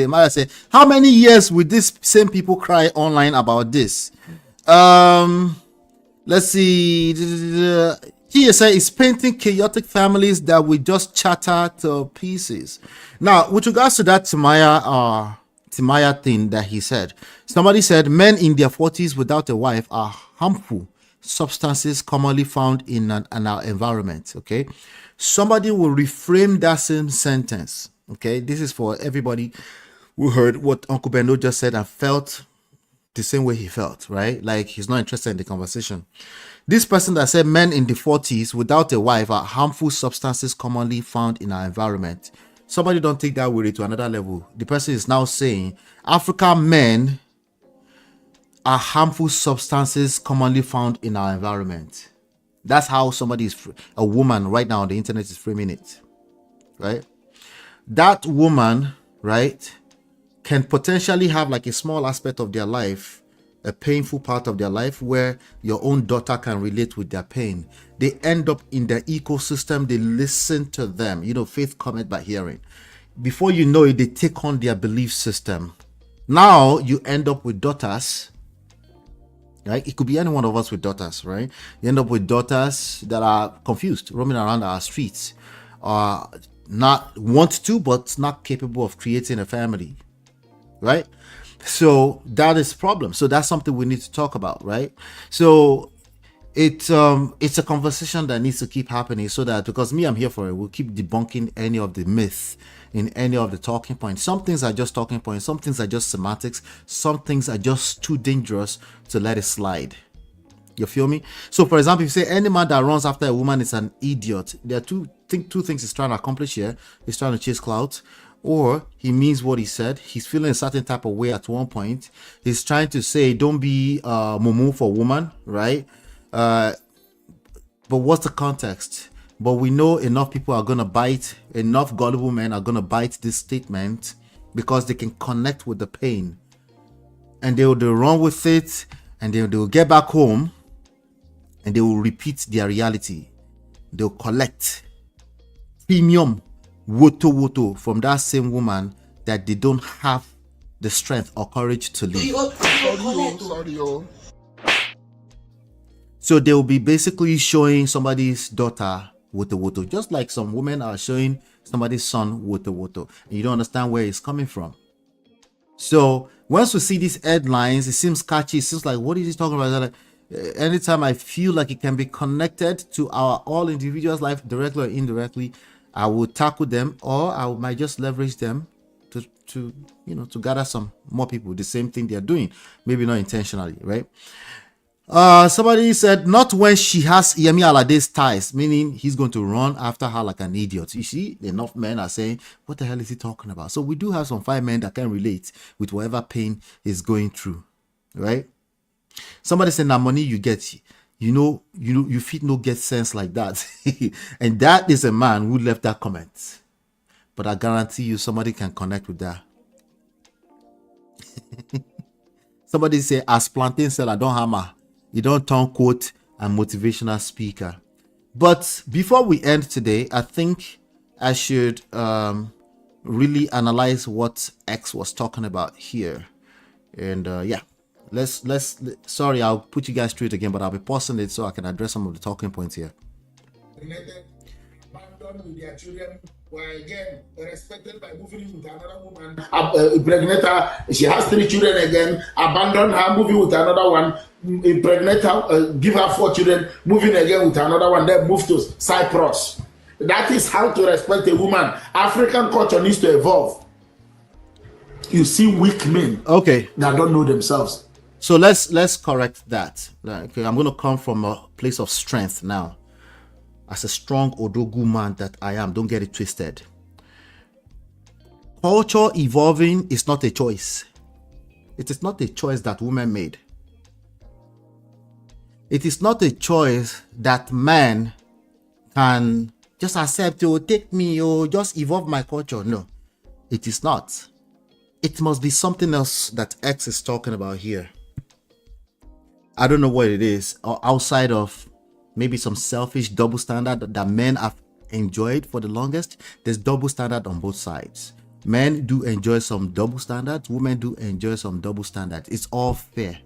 Maya said, how many years would these same people cry online about this? Let's see. GSA is painting chaotic families that will just chatter to pieces. Now, with regards to that Timaya thing that he said, somebody said men in their 40s without a wife are harmful substances commonly found in our environment. Okay, somebody will reframe that same sentence. Okay, this is for everybody who heard what Uncle Bendo just said and felt the same way he felt, right? Like he's not interested in the conversation. This person that said men in the 40s without a wife are harmful substances commonly found in our environment. Somebody don't take that worry to another level. The person is now saying African men are harmful substances commonly found in our environment. That's how somebody is, a woman right now on the internet is framing it, right? That woman, right, can potentially have like a small aspect of their life, a painful part of their life where your own daughter can relate with their pain. They end up in their ecosystem. They listen to them. You know, faith cometh by hearing. Before you know it, they take on their belief system. Now you end up with daughters, right? It could be any one of us with daughters, right? You end up with daughters that are confused, roaming around our streets, not want to, but not capable of creating a family, right? So that is a problem. So that's something we need to talk about, right? So it's a conversation that needs to keep happening, so that, because me, I'm here for it, we'll keep debunking any of the myth in any of the talking points. Some things are just talking points, some things are just semantics, some things are just too dangerous to let it slide. You feel me? So for example, if you say any man that runs after a woman is an idiot, there are two things he's trying to accomplish here. He's trying to chase clout, or he means what he said. He's feeling a certain type of way at one point. He's trying to say don't be mumu for woman, right? But what's the context? But we know enough people are gonna bite, enough gullible men are gonna bite this statement because they can connect with the pain, and they'll run with it, and they'll get back home and they will repeat their reality. They'll collect premium woto from that same woman that they don't have the strength or courage to leave. So they will be basically showing somebody's daughter woto, just like some women are showing somebody's son woto, and you don't understand where it's coming from. So once we see these headlines, it seems catchy. It seems like, what is he talking about? Like, anytime I feel like it can be connected to our all individuals' life, directly or indirectly, I will tackle them, or I might just leverage them to gather some more people. The same thing they're doing, maybe not intentionally, right? Somebody said, not when she has Yemi Alade's ties, meaning he's going to run after her like an idiot. You see, enough men are saying, what the hell is he talking about? So we do have some fine men that can relate with whatever pain he's going through, right? Somebody said, now money you get, you fit no get sense like that. And that is a man who left that comment. But I guarantee you somebody can connect with that. Somebody say, as plantain seller, don't hammer. You don't turn quote and motivational speaker. But before we end today, I think I should really analyze what X was talking about here. And yeah, let's sorry, I'll put you guys straight again, but I'll be pausing it so I can address some of the talking points here. Abandoned with their children were again respected by moving with another woman. Impregnate her. She has 3 children again. Abandon her, moving with another one. Impregnate her, give her 4 children, moving again with another one. Then move to Cyprus. That is how to respect a woman. African culture needs to evolve. You see weak men, okay, that don't know themselves. So let's correct that. Okay, I'm going to come from a place of strength now. As a strong Odogu man that I am, don't get it twisted. Culture evolving is not a choice. It is not a choice that women made. It is not a choice that man can just accept, oh, take me, oh, just evolve my culture. No, it is not. It must be something else that X is talking about here. I don't know what it is, or outside of maybe some selfish double standard that men have enjoyed for the longest. There's double standard on both sides. Men do enjoy some double standards. Women do enjoy some double standards. It's all fair.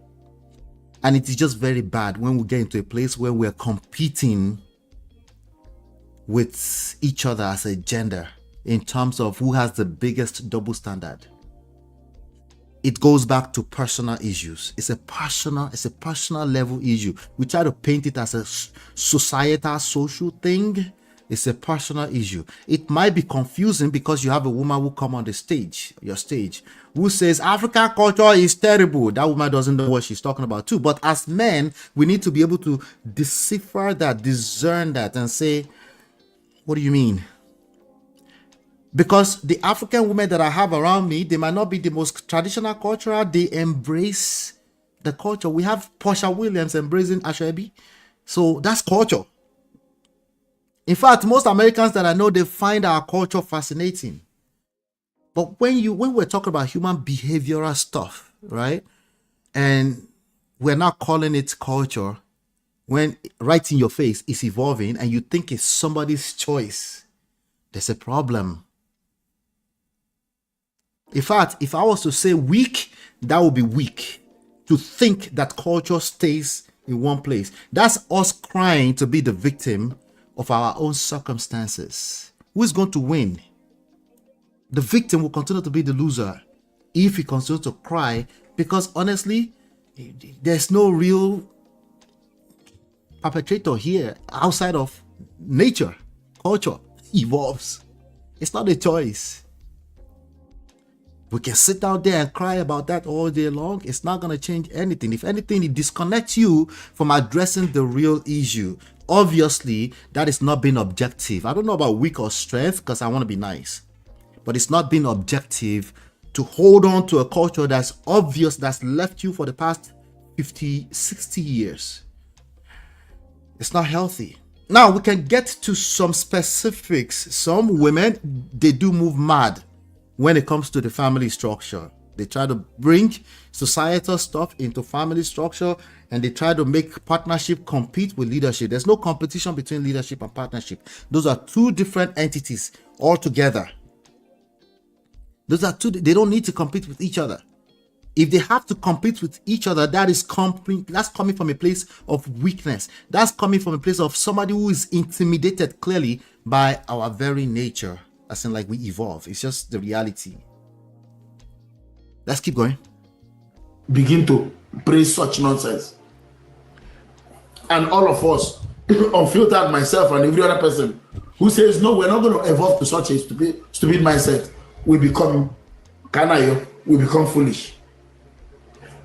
And it is just very bad when we get into a place where we're competing with each other as a gender in terms of who has the biggest double standard. It goes back to personal issues. It's a personal level issue. We try to paint it as a societal, social thing. It's a personal issue. It might be confusing because you have a woman who come on the stage, your stage, who says African culture is terrible. That woman doesn't know what she's talking about too. But as men, we need to be able to decipher that, discern that, and say, what do you mean? Because the African women that I have around me, they might not be the most traditional cultural. They embrace the culture. We have Portia Williams embracing Ashwebi. So that's culture. In fact, most Americans that I know, they find our culture fascinating. But when we're talking about human behavioral stuff, right? And we're not calling it culture, when right in your face it's evolving and you think it's somebody's choice, there's a problem. In fact, if I was to say weak, that would be weak. To think that culture stays in one place. That's us crying to be the victim of our own circumstances. Who's going to win? The victim will continue to be the loser if he continues to cry, because honestly, there's no real perpetrator here outside of nature. Culture evolves. It's not a choice. We can sit out there and cry about that all day long. It's not going to change anything. If anything, it disconnects you from addressing the real issue. Obviously, that is not being objective. I don't know about weak or strength because I want to be nice. But it's not being objective to hold on to a culture that's obvious, that's left you for the past 50, 60 years. It's not healthy. Now, we can get to some specifics. Some women, they do move mad when it comes to the family structure. They try to bring societal stuff into family structure, and they try to make partnership compete with leadership. There's no competition between leadership and partnership. Those are two different entities altogether. Those are two, they don't need to compete with each other. If they have to compete with each other, that's coming from a place of weakness. That's coming from a place of somebody who is intimidated clearly by our very nature. As in, like, we evolve. It's just the reality. Let's keep going. Begin to praise such nonsense. And all of us, unfiltered, myself and every other person who says, no, we're not going to evolve to such a stupid mindset, we become canayo, we become foolish.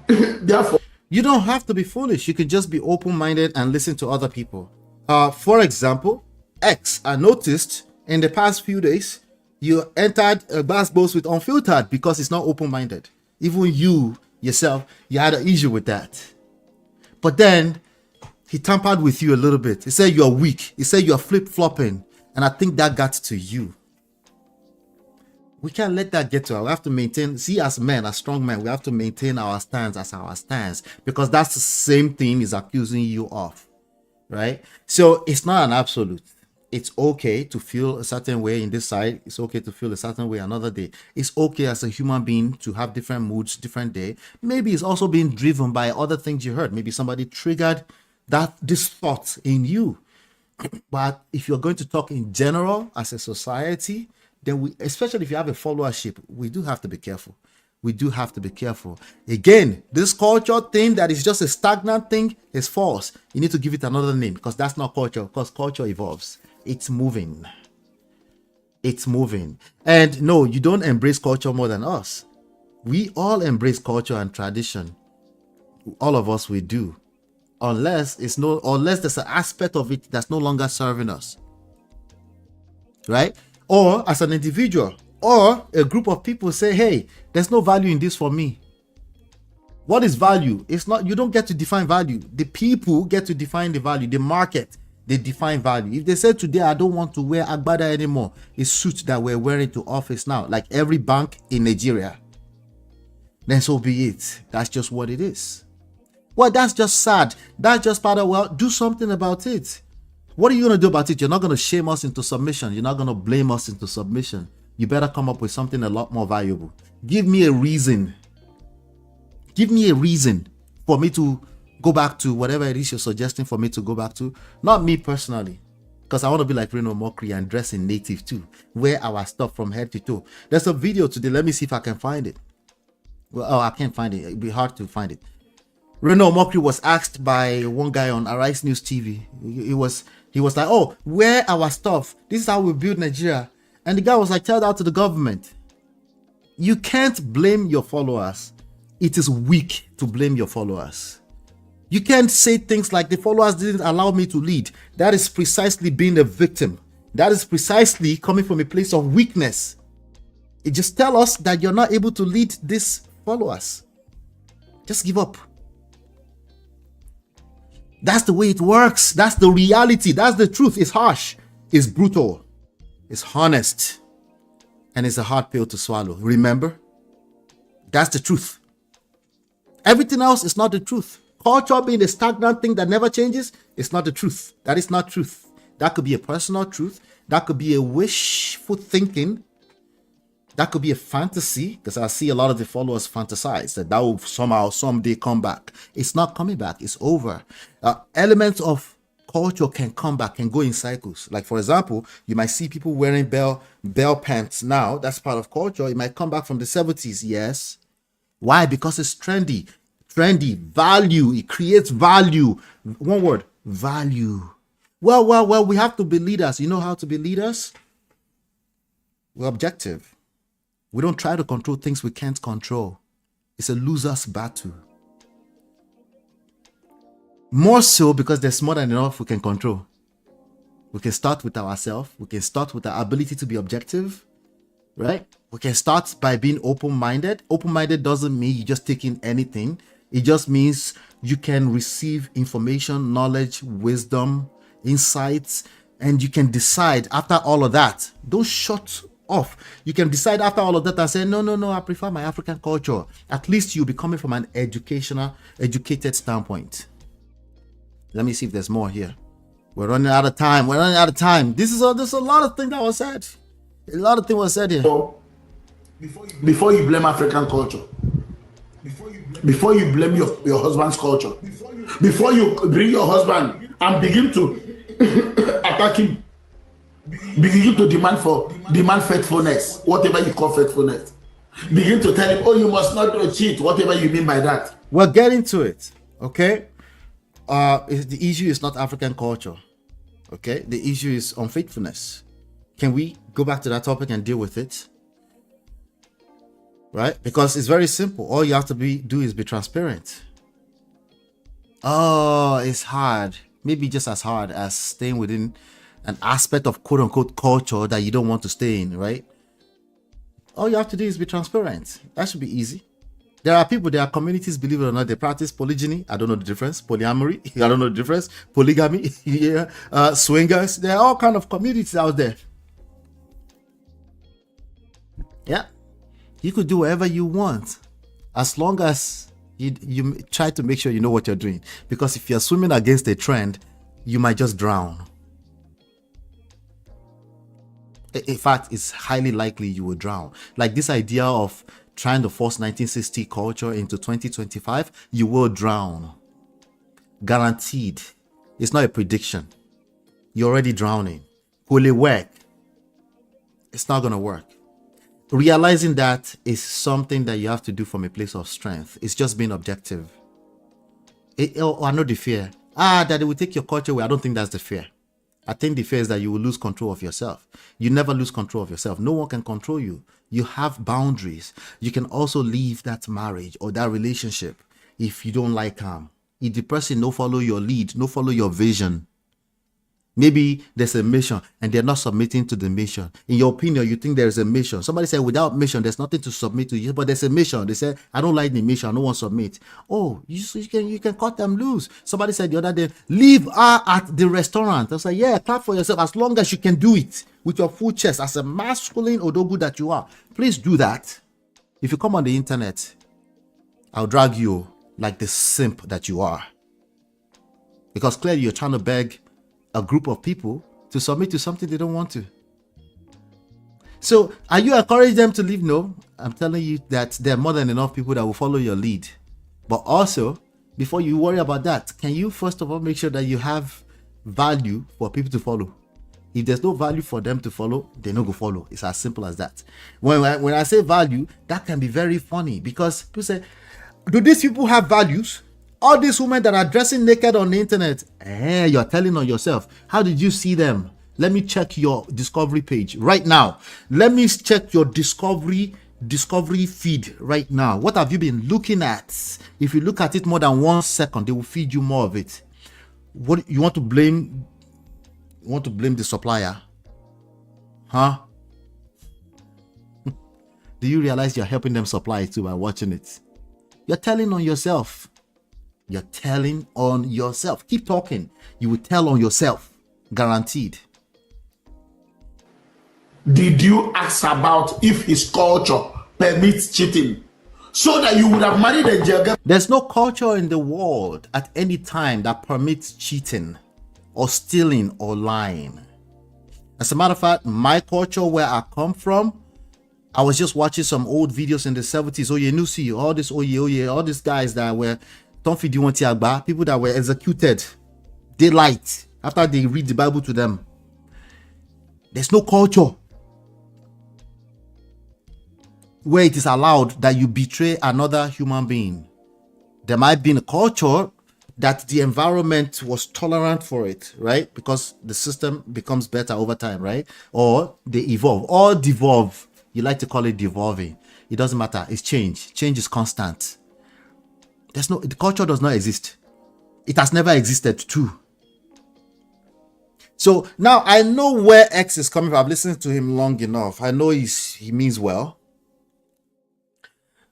Therefore, you don't have to be foolish. You can just be open-minded and listen to other people. For example, X, I noticed in the past few days, you entered a bass boss with unfiltered because it's not open-minded. Even you, yourself, you had an issue with that. But then, he tampered with you a little bit. He said you're weak. He said you're flip-flopping. And I think that got to you. We can't let that get to us. We have to maintain, see, as men, as strong men, we have to maintain our stance as our stance, because that's the same thing he's accusing you of, right? So it's not an absolute. It's okay to feel a certain way in this side. It's okay to feel a certain way another day. It's okay as a human being to have different moods, different day. Maybe it's also being driven by other things you heard. Maybe somebody triggered this thought in you. But if you're going to talk in general as a society, then we, especially if you have a followership, we do have to be careful. We do have to be careful. Again, this culture thing that is just a stagnant thing is false. You need to give it another name, because that's not culture, because culture evolves. It's moving. It's moving. And no, you don't embrace culture more than us. We all embrace culture and tradition. All of us, we do. Unless there's an aspect of it that's no longer serving us. Right? Or as an individual, or a group of people say, hey, there's no value in this for me. What is value? It's not, you don't get to define value. The people get to define the value. The market, they define value. If they say today, I don't want to wear agbada anymore, it's suits that we're wearing to office now, like every bank in Nigeria, then so be it. That's just what it is. Well, that's just sad. That's just part of, well, do something about it. What are you going to do about it? You're not going to shame us into submission. You're not going to blame us into submission. You better come up with something a lot more valuable. Give me a reason. Give me a reason for me to go back to whatever it is you're suggesting for me to go back to. Not me personally, because I want to be like Reno Mokri and dress in native too. Wear our stuff from head to toe. There's a video today. Let me see if I can find it. Well, I can't find it. It'd be hard to find it. Reno Mokri was asked by one guy on Arise News TV. He was like, oh, wear our stuff. This is how we build Nigeria. And the guy was like, tell that to the government. You can't blame your followers. It is weak to blame your followers. You can't say things like the followers didn't allow me to lead. That is precisely being a victim. That is precisely coming from a place of weakness. It just tell us that you're not able to lead these followers. Just give up. That's the way it works. That's the reality. That's the truth. It's harsh. It's brutal. It's honest. And it's a hard pill to swallow. Remember? That's the truth. Everything else is not the truth. Culture being a stagnant thing that never changes, it's not the truth. That is not truth. That could be a personal truth. That could be a wishful thinking. That could be a fantasy, because I see a lot of the followers fantasize that will somehow someday come back. It's not coming back. It's over. Elements of culture can come back and go in cycles. Like, for example, you might see people wearing bell pants now. That's part of culture. It might come back from the 70s. Yes. Why? Because it's trendy. Value. It creates value. One word, value. Well, we have to be leaders. You know how to be leaders? We're objective. We don't try to control things we can't control. It's a loser's battle. More so because there's more than enough we can control. We can start with ourselves. We can start with our ability to be objective, right? We can start by being open-minded. Open-minded doesn't mean you just take in anything. It just means you can receive information, knowledge, wisdom, insights, and you can decide after all of that. Don't shut off. You can decide after all of that and say, no, I prefer my African culture. At least you'll be coming from an educated standpoint. Let me see if there's more here. We're running out of time. There's a lot of things that was said. A lot of things was said here. So, before you blame African culture, before you blame your husband's culture, before you bring your husband and begin to attack him, begin to demand faithfulness, whatever you call faithfulness, begin to tell him, oh, you must not cheat, whatever you mean by that. We'll get into it, okay? The issue is not African culture, okay? The issue is unfaithfulness. Can we go back to that topic and deal with it? Right? Because it's very simple. All you have to do is be transparent. Oh, it's hard. Maybe just as hard as staying within an aspect of quote-unquote culture that you don't want to stay in, right? All you have to do is be transparent. That should be easy. There are communities, believe it or not, they practice polygyny. I don't know the difference. Polyamory. I don't know the difference. Polygamy. Yeah. Swingers. There are all kinds of communities out there. Yeah, you could do whatever you want as long as you try to make sure you know what you're doing. Because if you're swimming against a trend, you might just drown. In fact, it's highly likely you will drown. Like this idea of trying to force 1960 culture into 2025, you will drown. Guaranteed. It's not a prediction. You're already drowning. Will it work? It's not going to work. Realizing that is something that you have to do from a place of strength. It's just being objective. I know the fear. That they will take your culture away. I don't think that's the fear. I think the fear is that you will lose control of yourself. You never lose control of yourself. No one can control you. You have boundaries. You can also leave that marriage or that relationship if you don't like them. If the person no follow your lead, no follow your vision. Maybe there's a mission and they're not submitting to the mission. In your opinion, you think there is a mission. Somebody said without mission, there's nothing to submit to. But there's a mission. They said, I don't like the mission. I don't want to submit. Oh, you can cut them loose. Somebody said the other day, leave her at the restaurant. I was like, yeah, clap for yourself as long as you can do it with your full chest as a masculine odogu that you are. Please do that. If you come on the internet, I'll drag you like the simp that you are. Because clearly you're trying to beg a group of people to submit to something they don't want to. So are you encouraging them to leave? No, I'm telling you that there are more than enough people that will follow your lead. But also, before you worry about that, can you first of all make sure that you have value for people to follow? If there's no value for them to follow, they're not going to follow. It's as simple as that. When I say value, that can be very funny because people say, do these people have values? All these women that are dressing naked on the internet, you're telling on yourself. How did you see them? Let me check your discovery page right now. Let me check your discovery feed right now. What have you been looking at? If you look at it more than 1 second, they will feed you more of it. What you want to blame? You want to blame the supplier? Huh? Do you realize you're helping them supply it too by watching it? You're telling on yourself. You're telling on yourself. Keep talking. You will tell on yourself. Guaranteed. Did you ask about if his culture permits cheating? So that you would have married a jaga. There's no culture in the world at any time that permits cheating or stealing or lying. As a matter of fact, my culture where I come from, I was just watching some old videos in the 70s. Oye Nusi, all this Oye, all these guys that were people that were executed daylight after they read the Bible to them. There's no culture where it is allowed that you betray another human being. There might be a culture that the environment was tolerant for it, right? Because the system becomes better over time, right? Or they evolve or devolve. You like to call it devolving. It doesn't matter. It's change. Change is constant. The culture does not exist. It has never existed too. So now I know where X is coming from. I've listened to him long enough. I know he means well.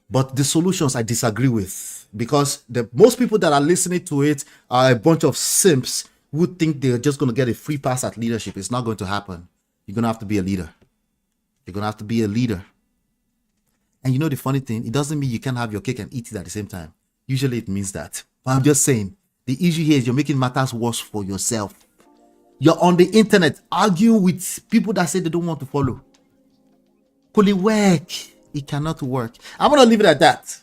But the solutions I disagree with, because most people that are listening to it are a bunch of simps who think they're just going to get a free pass at leadership. It's not going to happen. You're going to have to be a leader. You're going to have to be a leader. And you know the funny thing, it doesn't mean you can have your cake and eat it at the same time. Usually it means that. But I'm just saying, the issue here is you're making matters worse for yourself. You're on the internet arguing with people that say they don't want to follow. Could it work? It cannot work. I'm going to leave it at that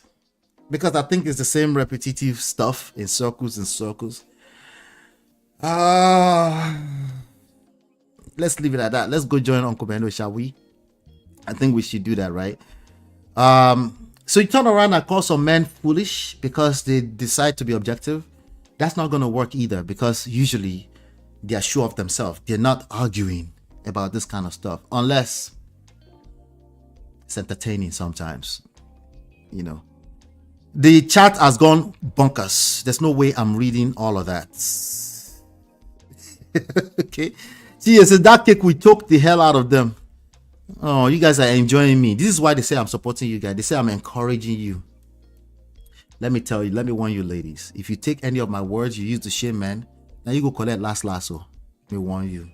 because I think it's the same repetitive stuff in circles and circles. Let's leave it at that. Let's go join Uncle Bendo, shall we? I think we should do that, right? So you turn around and call some men foolish because they decide to be objective. That's not going to work either because usually they are sure of themselves. They're not arguing about this kind of stuff unless it's entertaining sometimes. You know, the chat has gone bonkers. There's no way I'm reading all of that. Okay. See, it's a dark cake. We took the hell out of them. Oh, you guys are enjoying me. This is why they say I'm supporting you guys. They say I'm encouraging you. Let me tell you, let me warn you ladies. If you take any of my words, you use to shame men, now you go collect last lasso. Let me warn you.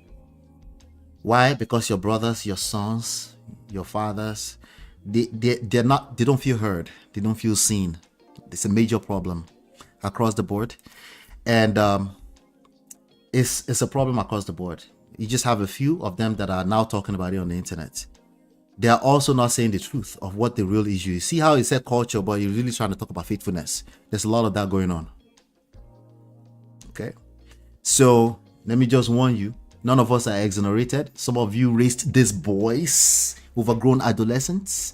Why? Because your brothers, your sons, your fathers, They don't feel heard. They don't feel seen. It's a major problem across the board, and it's a problem across the board. You just have a few of them that are now talking about it on the internet. They are also not saying the truth of what the real issue is. See how he said culture, but you're really trying to talk about faithfulness. There's a lot of that going on. Okay, so let me just warn you, none of us are exonerated. Some of you raised these boys, overgrown adolescents,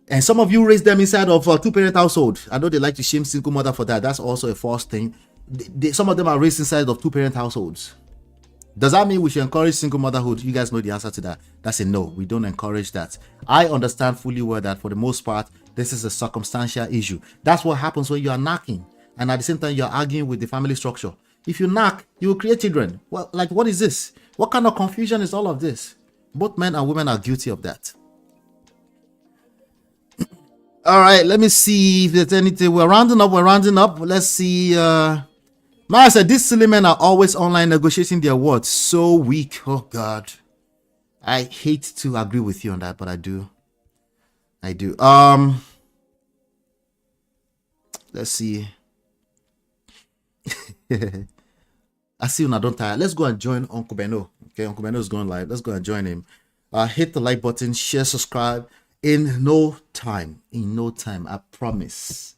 and some of you raised them inside of a two-parent household. I know they like to shame single mother for that. That's also a false thing. Some of them are raised inside of two-parent households. Does that mean we should encourage single motherhood? You guys know the answer to that. That's a no. We don't encourage that. I understand fully well that for the most part, this is a circumstantial issue. That's what happens when you are knocking, and at the same time, you're arguing with the family structure. If you knock, you will create children. Well, like, what is this? What kind of confusion is all of this? Both men and women are guilty of that. All right, let me see if there's anything. We're rounding up. Let's see. Maya said, these silly men are always online negotiating their words. So weak. Oh, God. I hate to agree with you on that, but I do. Let's see. I see you now, don't tire. Let's go and join Uncle Beno. Okay, Uncle Beno is going live. Let's go and join him. Hit the like button, share, subscribe. In no time, I promise.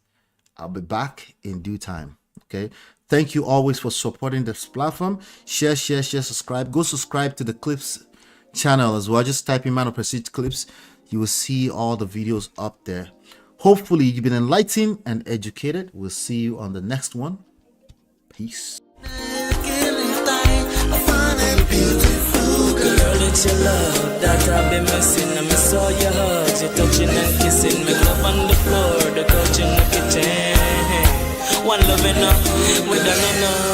I'll be back in due time. Okay. Thank you always for supporting this platform. Share, subscribe. Go subscribe to the Clips channel as well. Just type in Man of Prestige Clips. You will see all the videos up there. Hopefully, you've been enlightened and educated. We'll see you on the next one. Peace. Girl, it's your love that I've been missing. I miss all your hugs, your touching and kissing. Me love on the floor, the couch in the kitchen. One love enough, we done enough.